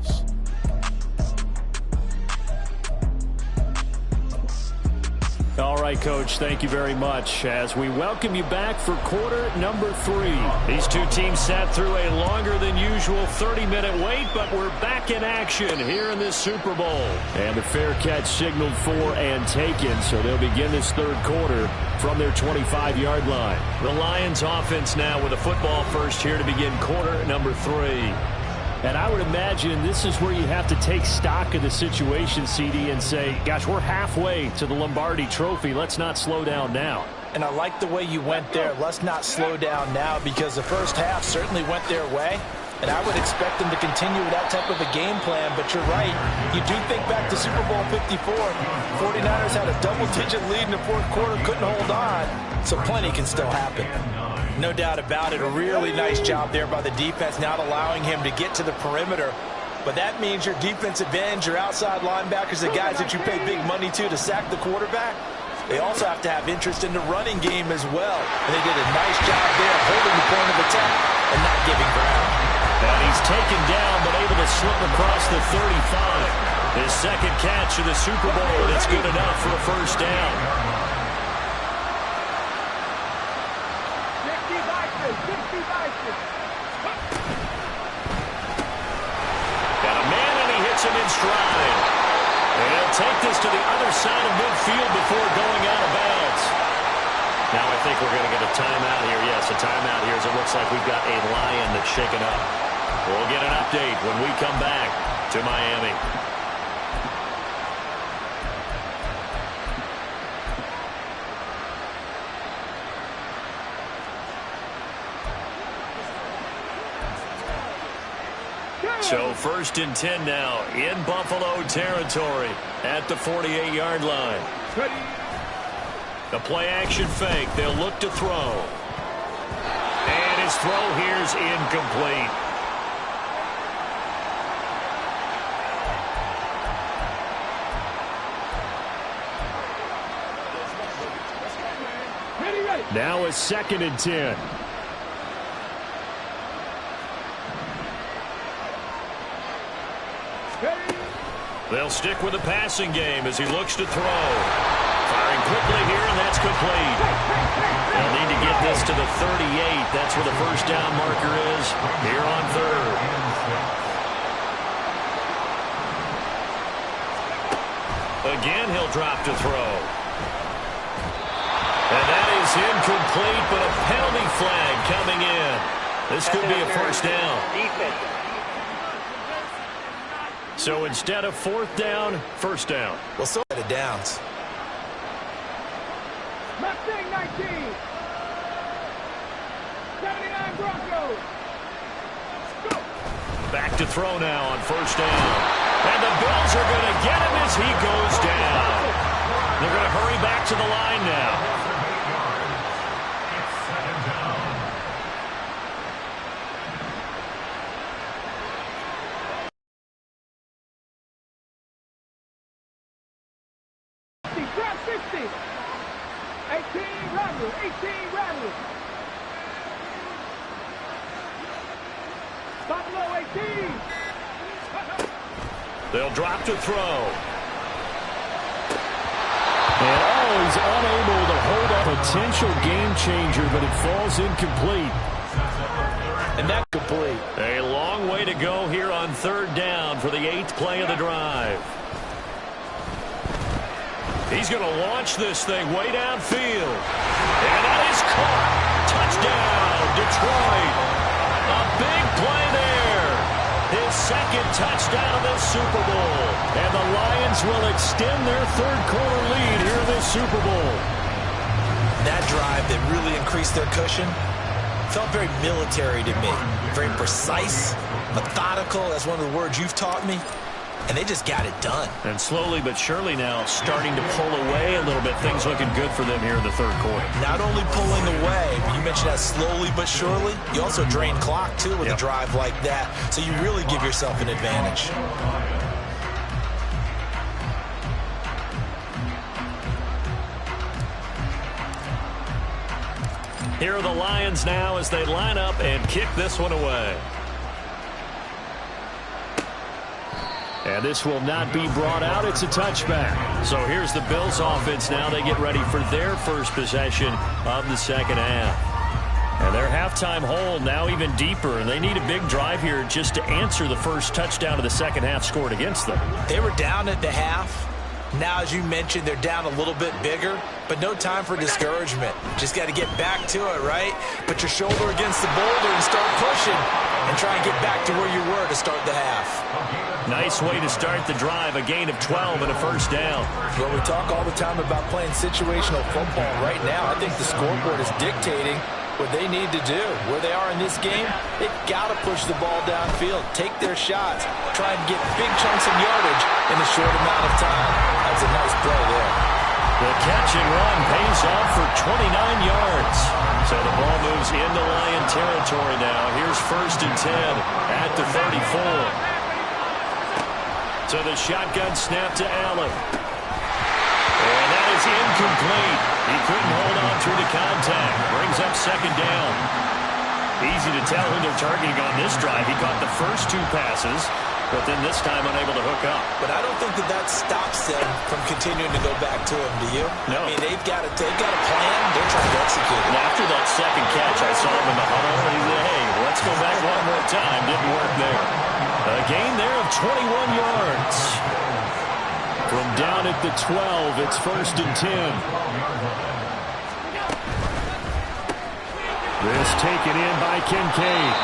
All right, Coach, thank you very much. As we welcome you back for quarter number 3. These two teams sat through a longer than usual 30-minute wait, but we're back in action here in this Super Bowl. And the fair catch signaled for and taken, so they'll begin this third quarter from their 25-yard line. The Lions offense now with a football first here to begin quarter number 3. And I would imagine this is where you have to take stock of the situation, CD, and say, gosh, we're halfway to the Lombardi Trophy. Let's not slow down now. And I like the way you went there. Let's not slow down now, because the first half certainly went their way. And I would expect them to continue with that type of a game plan. But you're right. You do think back to Super Bowl 54. 49ers had a double-digit lead in the fourth quarter, couldn't hold on. So plenty can still happen. No doubt about it. A really nice job there by the defense, not allowing him to get to the perimeter. But that means your defensive ends, your outside linebackers, the guys that you pay big money to sack the quarterback, they also have to have interest in the running game as well. And they did a nice job there holding the point of attack and not giving ground. And he's taken down but able to slip across the 35. His second catch of the Super Bowl, and it's good enough for a first down. Got a man, and he hits him in stride. And he'll take this to the other side of midfield before going out of bounds. Now I think we're going to get a timeout here. Yes, a timeout here as it looks like we've got a Lion that's shaken up. We'll get an update when we come back to Miami. So 1st and 10 now in Buffalo territory at the 48-yard line. The play action fake. They'll look to throw. And his throw here's incomplete. Now a 2nd and 10. They'll stick with the passing game as he looks to throw. Firing quickly here, and that's complete. They'll need to get this to the 38. That's where the first down marker is here on 3rd. Again, he'll drop to throw. And that is incomplete, but a penalty flag coming in. This could be a first down. So instead of 4th down, 1st down. Well, so out of downs. Mustang 19. 79 Broncos. Go. Back to throw now on 1st down. And the Bills are going to get him as he goes down. They're going to hurry back to the line now. Drop 60. 18 Rattlers. 18 Rattlers. Buffalo 18. They'll drop to throw. And he's unable to hold up. Potential game changer, but it falls incomplete. And that's complete. A long way to go here on 3rd down for the 8th play of the drive. He's going to launch this thing way downfield. And that is caught. Touchdown, Detroit. A big play there. His 2nd touchdown of this Super Bowl. And the Lions will extend their 3rd quarter lead here in this Super Bowl. That drive that really increased their cushion felt very military to me. Very precise, methodical. That's one of the words you've taught me. And they just got it done. And slowly but surely now starting to pull away a little bit. Things looking good for them here in the 3rd quarter. Not only pulling away, but you mentioned that slowly but surely. You also drain clock, too, with a drive like that. So you really give yourself an advantage. Here are the Lions now as they line up and kick this one away. And this will not be brought out. It's a touchback. So here's the Bills offense now. They get ready for their first possession of the 2nd half. And their halftime hole now even deeper. And they need a big drive here just to answer the first touchdown of the 2nd half scored against them. They were down at the half. Now, as you mentioned, they're down a little bit bigger, but no time for discouragement. Just got to get back to it, right? Put your shoulder against the boulder and start pushing and try and get back to where you were to start the half. Nice way to start the drive, a gain of 12 and a first down. Well, we talk all the time about playing situational football. Right now, I think the scoreboard is dictating what they need to do. Where they are in this game, they've got to push the ball downfield, take their shots, try and get big chunks of yardage in a short amount of time. That's a nice play there. The catch and run pays off for 29 yards. So the ball moves into Lion territory now. Here's 1st and 10 at the 34. So the shotgun snap to Allen. And that is incomplete. He couldn't hold on through the contact. Brings up 2nd down. Easy to tell who they're targeting on this drive. He caught the first 2 passes, but then this time unable to hook up. But I don't think that stops them from continuing to go back to him, do you? No. I mean, they've got a plan. They're trying to execute it. And after that 2nd catch, I saw him in the huddle. He said, hey, let's go back one more time. Didn't work there. A gain there of 21 yards. From down at the 12, it's 1st and 10. This taken in by Kincaid.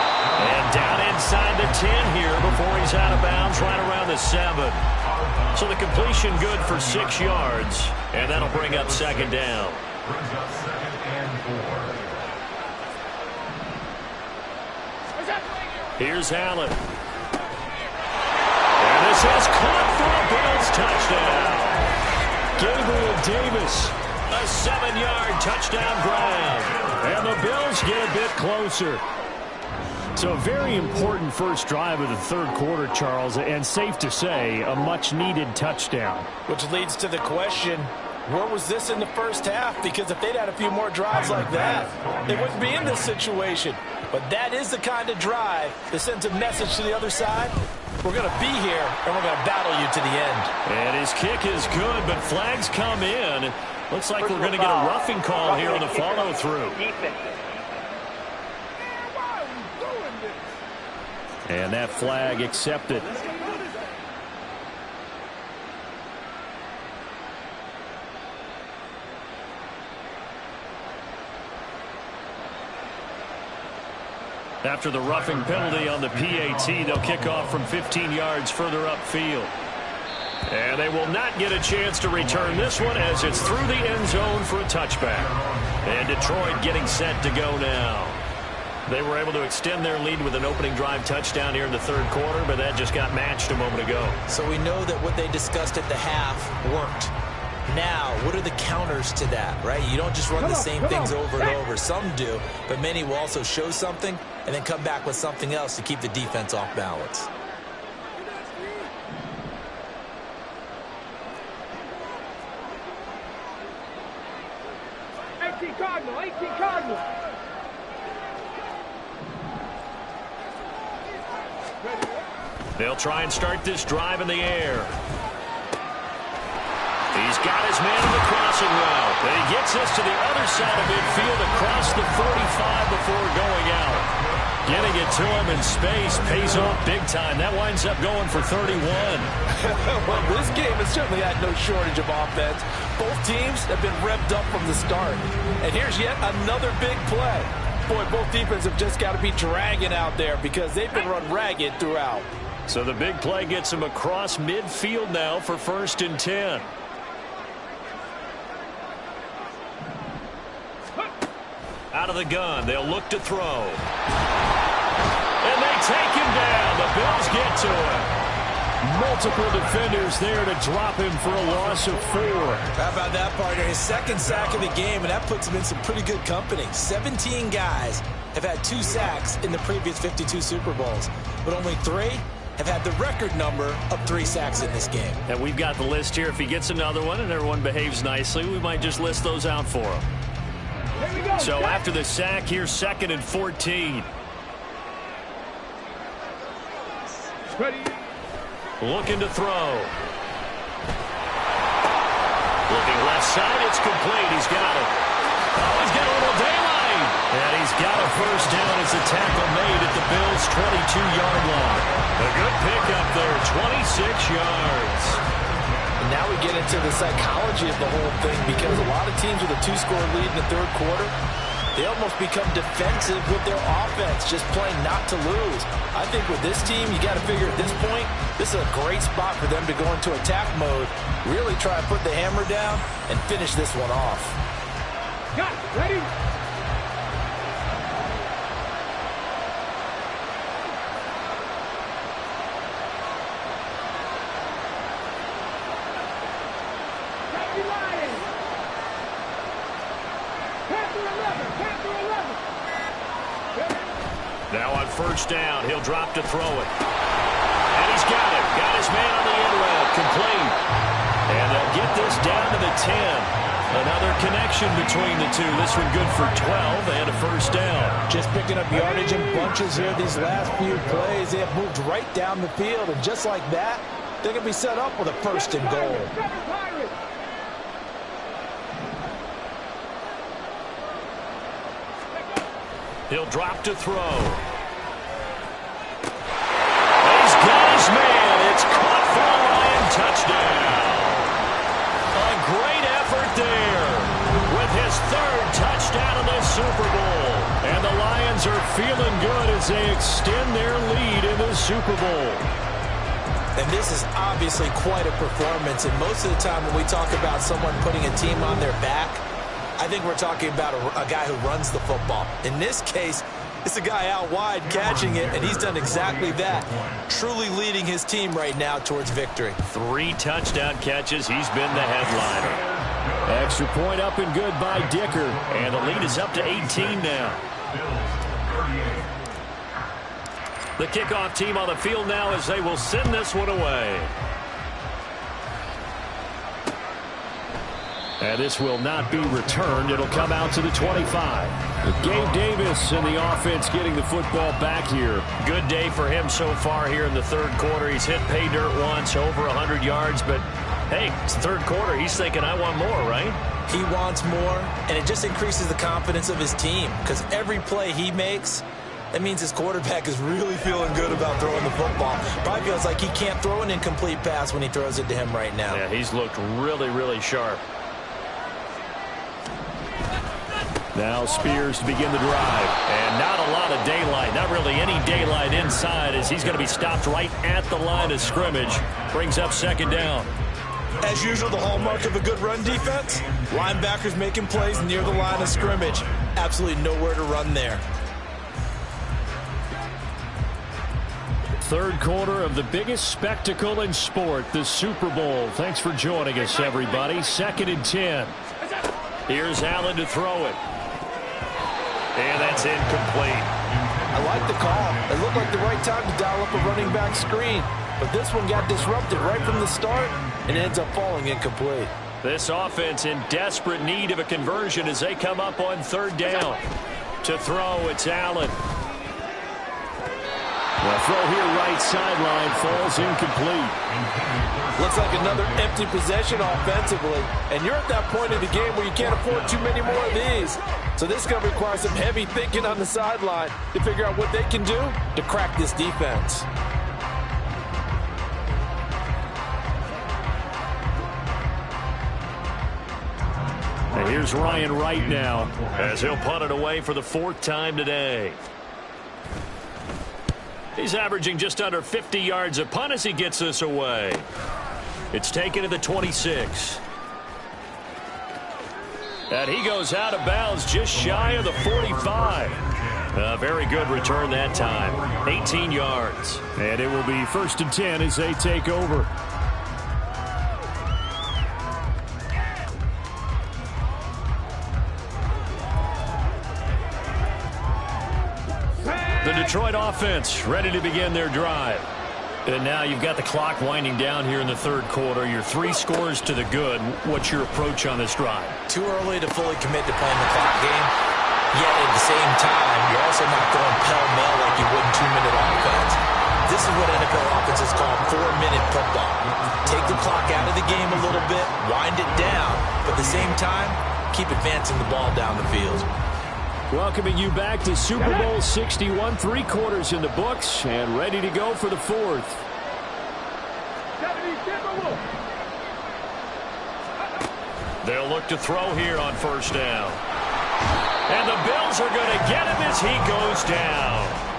And down inside the 10 here before he's out of bounds right around the 7. So the completion good for 6 yards. And that'll bring up 2nd down. Here's Allen. And this is caught for a Bills touchdown. Gabriel Davis, a 7-yard touchdown grab. And the Bills get a bit closer. So a very important first drive of the 3rd quarter, Charles, and safe to say, a much-needed touchdown. Which leads to the question, Where was this in the first half? Because if they'd had a few more drives like that, they wouldn't be in this situation. But that is the kind of drive that sends a message to the other side. We're going to be here, and we're going to battle you to the end. And his kick is good, but flags come in. Looks like we're going to get a roughing call here on the follow-through. And that flag accepted. After the roughing penalty on the PAT, they'll kick off from 15 yards further upfield. And they will not get a chance to return this one as it's through the end zone for a touchback. And Detroit getting set to go now. They were able to extend their lead with an opening drive touchdown here in the third quarter, but that just got matched a moment ago. So we know that what they discussed at the half worked. Now, what are the counters to that, right? You don't just run the same things over and over. Some do, but many will also show something and then come back with something else to keep the defense off balance. Cardinal. They'll try and start this drive in the air. He's got his man on the crossing route. And he gets this to the other side of midfield across the 45 before going out. Getting it to him in space pays off big time. That winds up going for 31. Well, this game has certainly had no shortage of offense. Both teams have been revved up from the start. And here's yet another big play. Boy, both defenses have just got to be dragging out there because they've been run ragged throughout. So the big play gets him across midfield now for 1st and 10. Out of the gun, they'll look to throw. And they take him down. The Bills get to him. Multiple defenders there to drop him for a loss of 4. How about that, partner? His second sack of the game, and that puts him in some pretty good company. 17 guys have had 2 sacks in the previous 52 Super Bowls, but only 3 have had the record number of 3 sacks in this game. And we've got the list here. If he gets another one and everyone behaves nicely, we might just list those out for him. So after the sack, here's 2nd and 14. Looking to throw. Looking left side, it's complete. He's got it. Oh, he's got a little daylight. And he's got a first down as a tackle made at the Bills' 22-yard line. A good pickup there, 26 yards. And now we get into the psychology of the whole thing because a lot of teams with a 2-score lead in the third quarter, they almost become defensive with their offense, just playing not to lose. I think with this team, you got to figure at this point, this is a great spot for them to go into attack mode, really try to put the hammer down and finish this one off. Got it. Ready? Now on first down, he'll drop to throw it. And he's got it. Got his man on the end route. Complete. And they'll get this down to the 10. Another connection between the two. This one good for 12 and a first down. Just picking up yardage in bunches here these last few plays. They have moved right down the field. And just like that, they're going to be set up with a 1st and goal. He'll drop to throw. He's got his man. It's caught for a Lion touchdown. A great effort there with his 3rd touchdown of the Super Bowl. And the Lions are feeling good as they extend their lead in the Super Bowl. And this is obviously quite a performance. And most of the time when we talk about someone putting a team on their back, I think we're talking about a guy who runs the football. In this case, it's a guy out wide catching it, and he's done exactly that. Truly leading his team right now towards victory. 3 touchdown catches. He's been the headliner. Extra point up and good by Dicker. And the lead is up to 18 now. The kickoff team on the field now as they will send this one away. And this will not be returned. It'll come out to the 25. With Gabe Davis and the offense getting the football back here. Good day for him so far here in the third quarter. He's hit pay dirt once, over 100 yards. But, hey, it's the third quarter. He's thinking, I want more, right? He wants more, and it just increases the confidence of his team because every play he makes, that means his quarterback is really feeling good about throwing the football. Probably feels like he can't throw an incomplete pass when he throws it to him right now. Yeah, he's looked really, really sharp. Now Spears to begin the drive. And not a lot of daylight, not really any daylight inside as he's going to be stopped right at the line of scrimmage. Brings up second down. As usual, the hallmark of a good run defense, linebackers making plays near the line of scrimmage. Absolutely nowhere to run there. Third quarter of the biggest spectacle in sport, the Super Bowl. Thanks for joining us, everybody. 2nd and 10. Here's Allen to throw it. And that's incomplete. I like the call. It looked like the right time to dial up a running back screen. But this one got disrupted right from the start and ends up falling incomplete. This offense in desperate need of a conversion as they come up on third down. To throw, it's Allen. The throw here right sideline falls incomplete. Looks like another empty possession offensively. And you're at that point in the game where you can't afford too many more of these. So this is going to require some heavy thinking on the sideline to figure out what they can do to crack this defense. And here's Ryan Wright now as he'll punt it away for the 4th time today. He's averaging just under 50 yards a punt as he gets this away. It's taken to the 26. And he goes out of bounds just shy of the 45. A very good return that time. 18 yards. And it will be 1st and 10 as they take over. The Detroit offense ready to begin their drive. And now you've got the clock winding down here in the third quarter. You're 3 scores to the good. What's your approach on this drive? Too early to fully commit to playing the clock game. Yet at the same time, you're also not going pell-mell like you would in 2-minute offense. This is what NFL offenses call 4-minute football. Take the clock out of the game a little bit, wind it down, but at the same time, keep advancing the ball down the field. Welcoming you back to Super Bowl 61, 3 quarters in the books, and ready to go for the 4th. They'll look to throw here on 1st down. And the Bills are going to get him as he goes down.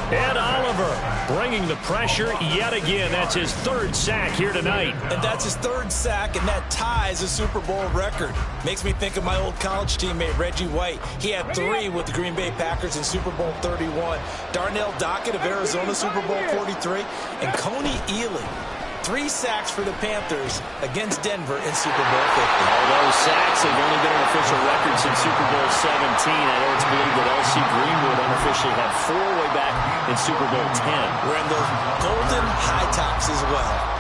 Ed Oliver bringing the pressure yet again. That's his 3rd sack here tonight. And that's his 3rd sack, and that ties a Super Bowl record. Makes me think of my old college teammate, Reggie White. He had 3 with the Green Bay Packers in Super Bowl 31. Darnell Dockett of Arizona, Super Bowl 43. And Coney Ealy, 3 sacks for the Panthers against Denver in Super Bowl 50. All those sacks have only been an official record since Super Bowl 17. I know it's believed that L.C. Greenwood unofficially had 4 way back in Super Bowl 10. We're in those golden high tops as well.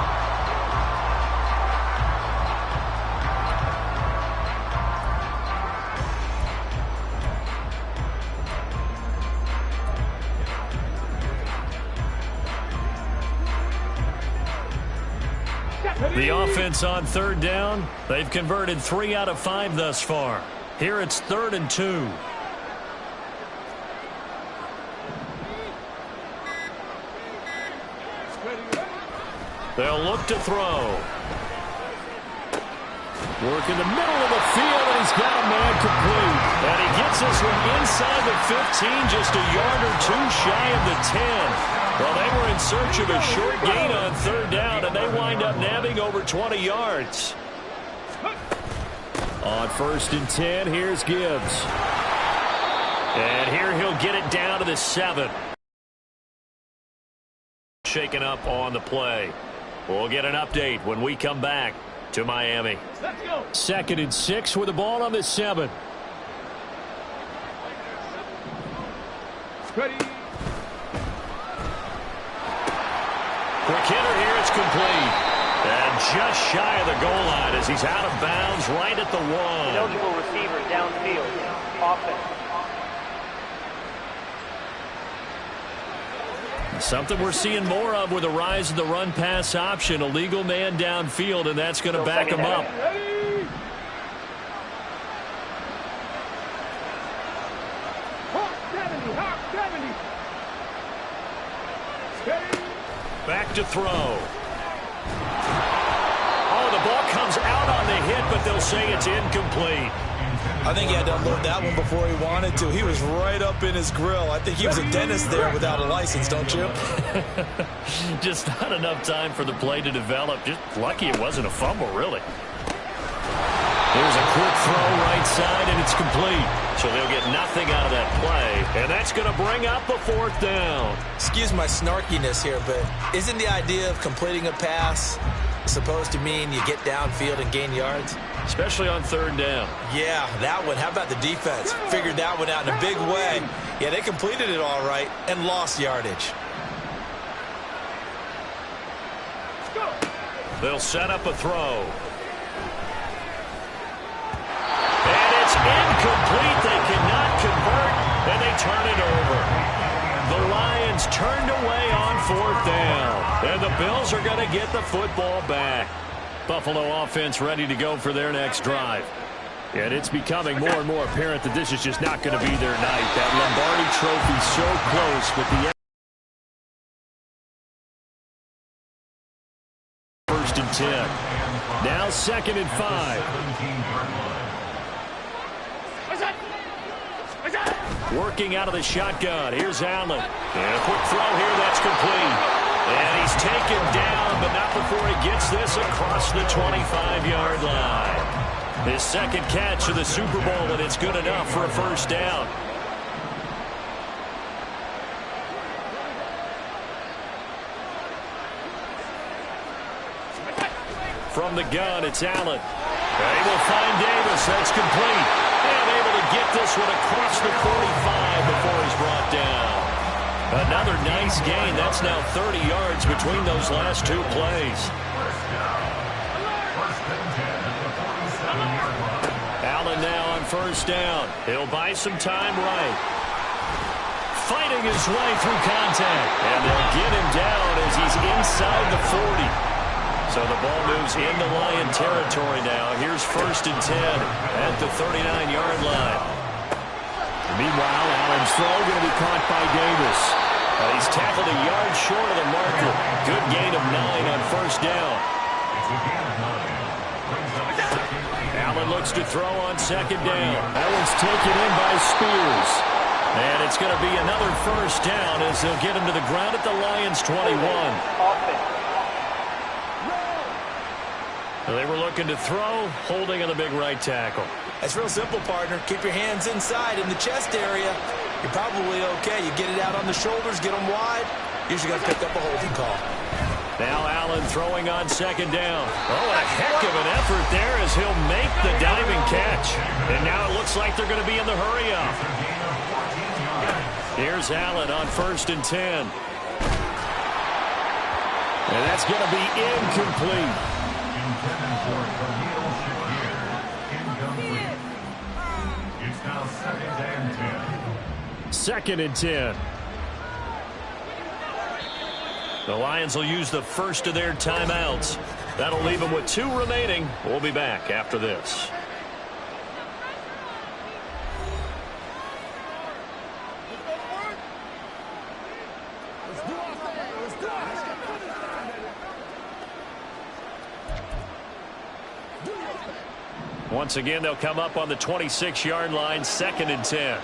The offense on 3rd down, they've converted 3 out of 5 thus far. Here it's 3rd and 2. They'll look to throw. Work in the middle of the field, and he's got a man complete. And he gets this one inside the 15, just a yard or 2 shy of the 10. Well, they were in search of a short gain on 3rd down, and they wind up nabbing over 20 yards. On 1st and 10, here's Gibbs. And here he'll get it down to the 7. Shaken up on the play. We'll get an update when we come back to Miami. Let's go. 2nd and 6 with the ball on the 7. Ready. Quick hitter here, it's complete. And just shy of the goal line as he's out of bounds right at the 1. Eligible receiver downfield. Offense. Something we're seeing more of with the rise of the run-pass option. A legal man downfield, and that's going to back him up. Back to throw. Oh, the ball comes out on the hit, but they'll say it's incomplete. I think he had to unload that one before he wanted to. He was right up in his grill. I think he was a dentist there without a license, don't you? Just not enough time for the play to develop. Just lucky it wasn't a fumble, really. There's a quick throw right side, and it's complete. So they'll get nothing out of that play, and that's going to bring up a 4th down. Excuse my snarkiness here, but isn't the idea of completing a pass supposed to mean you get downfield and gain yards? Especially on 3rd down. Yeah, that one. How about the defense? Figured that one out in a big way. Yeah, they completed it all right and lost yardage. They'll set up a throw. And it's incomplete. They cannot convert, and they turn it over. The Lions turned away on 4th down, and the Bills are going to get the football back. Buffalo offense ready to go for their next drive. And it's becoming more and more apparent that this is just not going to be their night. That Lombardi trophy so close with the 1st and 10. Now 2nd and 5. Working out of the shotgun. Here's Allen. And a quick throw here. That's complete. And he's taken down, but not before he gets this across the 25-yard line. His 2nd catch of the Super Bowl, and it's good enough for a 1st down. From the gun, it's Allen. They will find Davis. That's complete. And able to get this one across the 45 before he's brought down. Another nice gain. That's now 30 yards between those last 2 plays. Allen now on 1st down. He'll buy some time right. Fighting his way through contact. And they'll get him down as he's inside the 40. So the ball moves into Lion territory now. Here's 1st and 10 at the 39-yard line. Meanwhile, Allen's throw going to be caught by Davis. He's tackled a yard short of the marker. Good gain of 9 on 1st down. Allen looks to throw on 2nd down. That one's taken in by Spears. And it's going to be another 1st down as they'll get him to the ground at the Lions' 21. They were looking to throw, holding on the big right tackle. It's real simple, partner. Keep your hands inside in the chest area. You're probably okay. You get it out on the shoulders, get them wide. Usually got to pick up a holding call. Now Allen throwing on 2nd down. Oh, a heck of an effort there as he'll make the diving catch. And now it looks like they're going to be in the hurry-up. Here's Allen on 1st and 10. And that's going to be incomplete. It's now 2nd and 10. 2nd and 10. The Lions will use the first of their timeouts. That'll leave them with 2 remaining. We'll be back after this. Once again, they'll come up on the 26-yard line, 2nd and 10.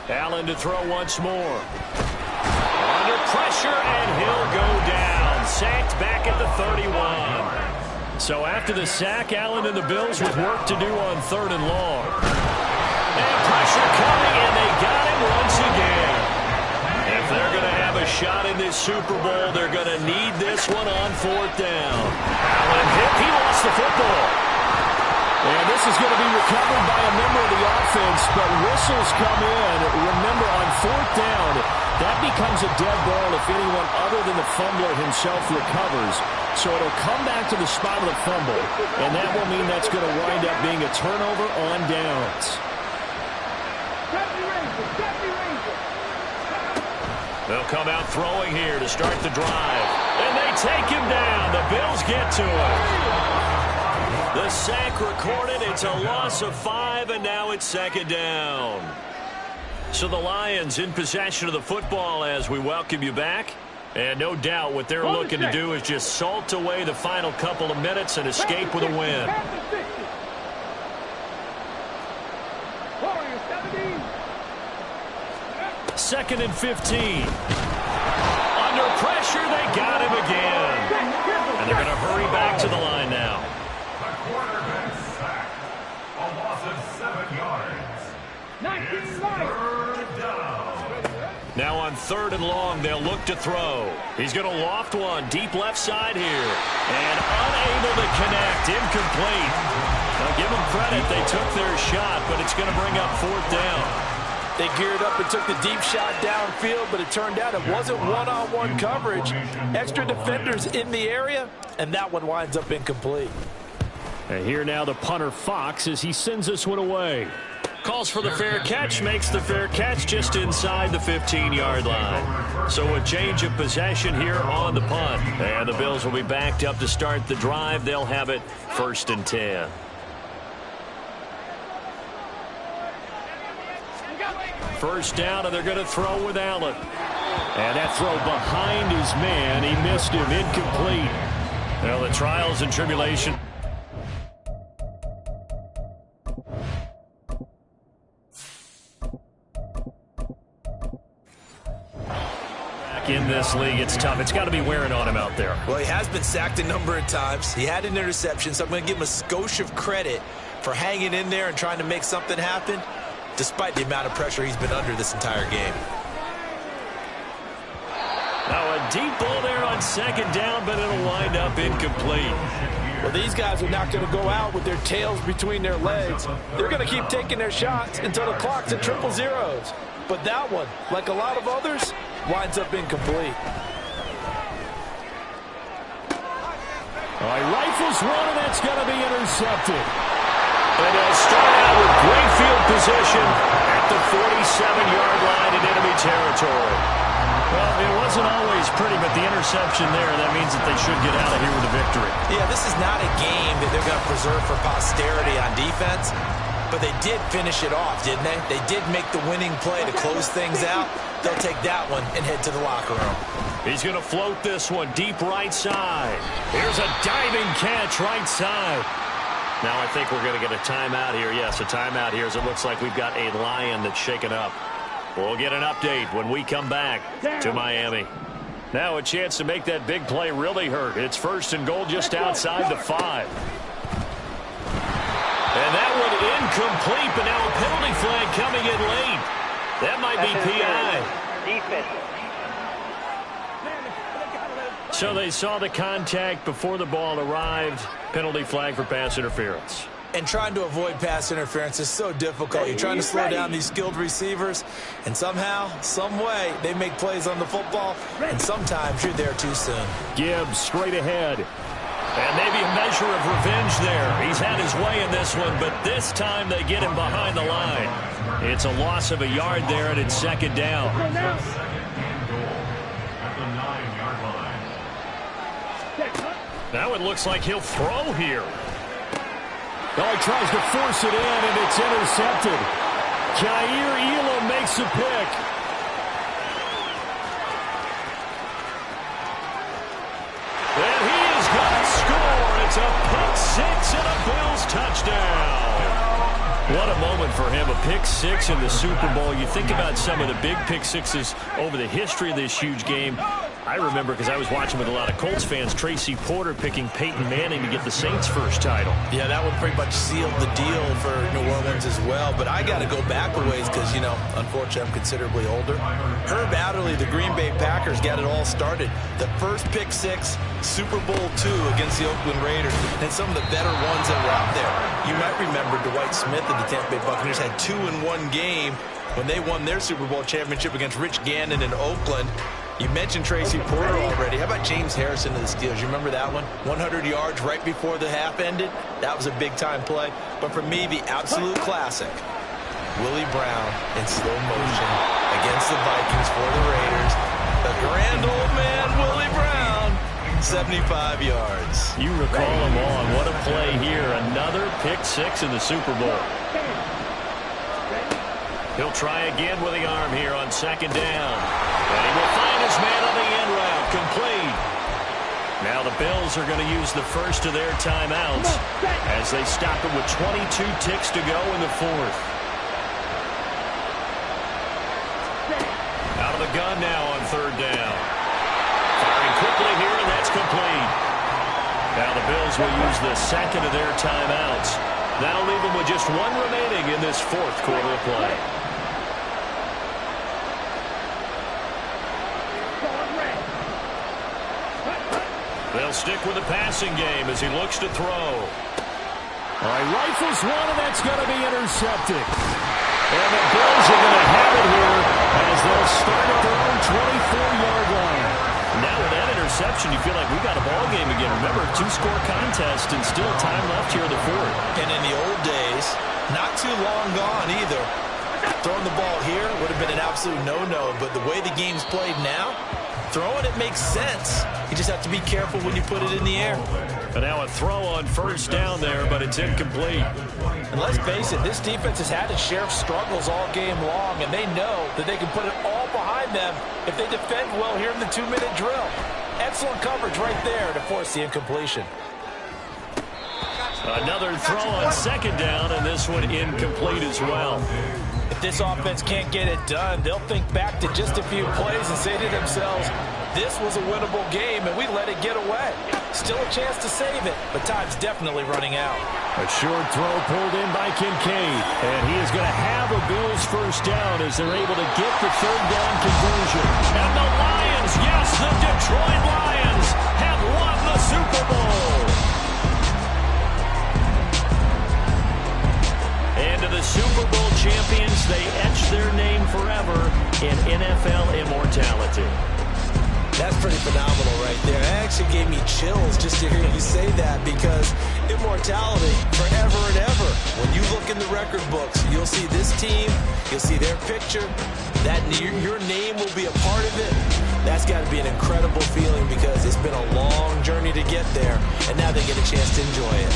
Allen to throw once more. Under pressure, and he'll go down. Sacked back at the 31. So after the sack, Allen and the Bills with work to do on 3rd and long. And pressure coming, and they got him once again. And If they're going to have a shot in this Super Bowl, they're going to need this one on 4th down. Allen hit. He lost the football. And this is going to be recovered by a member of the offense, but whistles come in. Remember, on 4th down, that becomes a dead ball if anyone other than the fumbler himself recovers. So it'll come back to the spot of the fumble, and that will mean that's going to wind up being a turnover on downs. They'll come out throwing here to start the drive. And they take him down. The Bills get to him. The sack recorded. It's a loss of 5, and now it's 2nd down. So the Lions in possession of the football as we welcome you back. And no doubt what they're looking to do is just salt away the final couple of minutes and escape with a win. 2nd and 15. Under pressure, they got him again. And they're going to hurry back to the line now. The quarterback sack. A loss of 7 yards. It's 3rd down. Now on 3rd and long, they'll look to throw. He's going to loft one deep left side here. And unable to connect. Incomplete. Now give them credit. They took their shot, but it's going to bring up 4th down. They geared up and took the deep shot downfield, but it turned out it wasn't one-on-one coverage. Extra defenders in the area, and that one winds up incomplete. And here now the punter Fox as he sends this one away. Calls for the fair catch, makes the fair catch just inside the 15-yard line. So a change of possession here on the punt. And the Bills will be backed up to start the drive. They'll have it 1st and 10. First down, and they're going to throw with Allen. And that throw behind his man. He missed him. Incomplete. Well, the trials and tribulation. Back in this league, it's tough. It's got to be wearing on him out there. Well, he has been sacked a number of times. He had an interception, so I'm going to give him a skosh of credit for hanging in there and trying to make something happen, despite the amount of pressure he's been under this entire game. Now a deep ball there on 2nd down, but it'll wind up incomplete. Well, these guys are not going to go out with their tails between their legs. They're going to keep taking their shots until the clock's at 000. But that one, like a lot of others, winds up incomplete. All right, rifles one, and that's going to be intercepted. And they'll start out with great field position at the 47-yard line in enemy territory. Well, it wasn't always pretty, but the interception there, that means that they should get out of here with a victory. Yeah, this is not a game that they're going to preserve for posterity on defense, but they did finish it off, didn't they? They did make the winning play to close things out. They'll take that one and head to the locker room. He's going to float this one deep right side. Here's a diving catch right side. Now I think we're going to get a timeout here. Yes, a timeout here as it looks like we've got a Lion that's shaken up. We'll get an update when we come back to Miami. Now a chance to make that big play really hurt. It's 1st and goal just outside the 5. And that one incomplete, but now a penalty flag coming in late. That might be PI. Defense. So they saw the contact before the ball arrived. Penalty flag for pass interference. And trying to avoid pass interference is so difficult. You're trying to slow down these skilled receivers, and somehow, some way, they make plays on the football, and sometimes you're there too soon. Gibbs straight ahead. And maybe a measure of revenge there. He's had his way in this one, but this time they get him behind the line. It's a loss of a yard there, and it's 2nd down. Now it looks like he'll throw here. Oh, he tries to force it in, and it's intercepted. Jair Elam makes a pick. And he is going to score. It's a pick 6 and a Bills touchdown. What a moment for him, a pick 6 in the Super Bowl. You think about some of the big pick 6s over the history of this huge game. I remember because I was watching with a lot of Colts fans, Tracy Porter picking Peyton Manning to get the Saints' first title. Yeah, that one pretty much sealed the deal for New Orleans as well. But I got to go back a ways because, you know, unfortunately, I'm considerably older. Herb Adderley, the Green Bay Packers, got it all started. The first pick six, Super Bowl II against the Oakland Raiders, and some of the better ones that were out there. You might remember Dwight Smith of the Tampa Bay Buccaneers had 2 in one game when they won their Super Bowl championship against Rich Gannon in Oakland. You mentioned Tracy Porter already. How about James Harrison of the Steelers? You remember that one? 100 yards right before the half ended. That was a big-time play. But for me, the absolute classic, Willie Brown in slow motion against the Vikings for the Raiders. The grand old man, Willie Brown, 75 yards. You recall him on. What a play here. Another pick six in the Super Bowl. He'll try again with the arm here on second down. And he will find his man on the end route. Complete. Now the Bills are going to use the first of their timeouts as they stop it with 22 ticks to go in the fourth. Out of the gun now on third down. Firing quickly here, and that's complete. Now the Bills will use the second of their timeouts. That'll leave them with just one remaining in this fourth quarter of play. They'll stick with the passing game as he looks to throw. All right, rifles one, and that's going to be intercepted. And the Bills are going to have it here as they'll start at their own 24-yard line. Now with that interception, you feel like we got a ball game again. Remember, 2-score contest and still time left here in the fourth. And in the old days, not too long gone either, throwing the ball here would have been an absolute no-no. But the way the game's played now, throwing it makes sense. You just have to be careful when you put it in the air. And now a throw on first down there, but it's incomplete. And let's face it, this defense has had its share of struggles all game long, and they know that they can put it all behind them if they defend well here in the 2-minute drill. Excellent coverage right there to force the incompletion. Another throw on second down, and this one incomplete as well. If this offense can't get it done, they'll think back to just a few plays and say to themselves, this was a winnable game, and we let it get away. Still a chance to save it, but time's definitely running out. A short throw pulled in by Kincaid, and he is going to have a Bills first down as they're able to get the third down conversion. And the Lions, yes, the Detroit Lions have won the Super Bowl. And to the Super Bowl champions, they etch their name forever in NFL immortality. That's pretty phenomenal right there. It actually gave me chills just to hear you say that, because immortality forever and ever. When you look in the record books, you'll see this team, you'll see their picture, that your name will be a part of it. That's got to be an incredible feeling, because it's been a long journey to get there, and now they get a chance to enjoy it.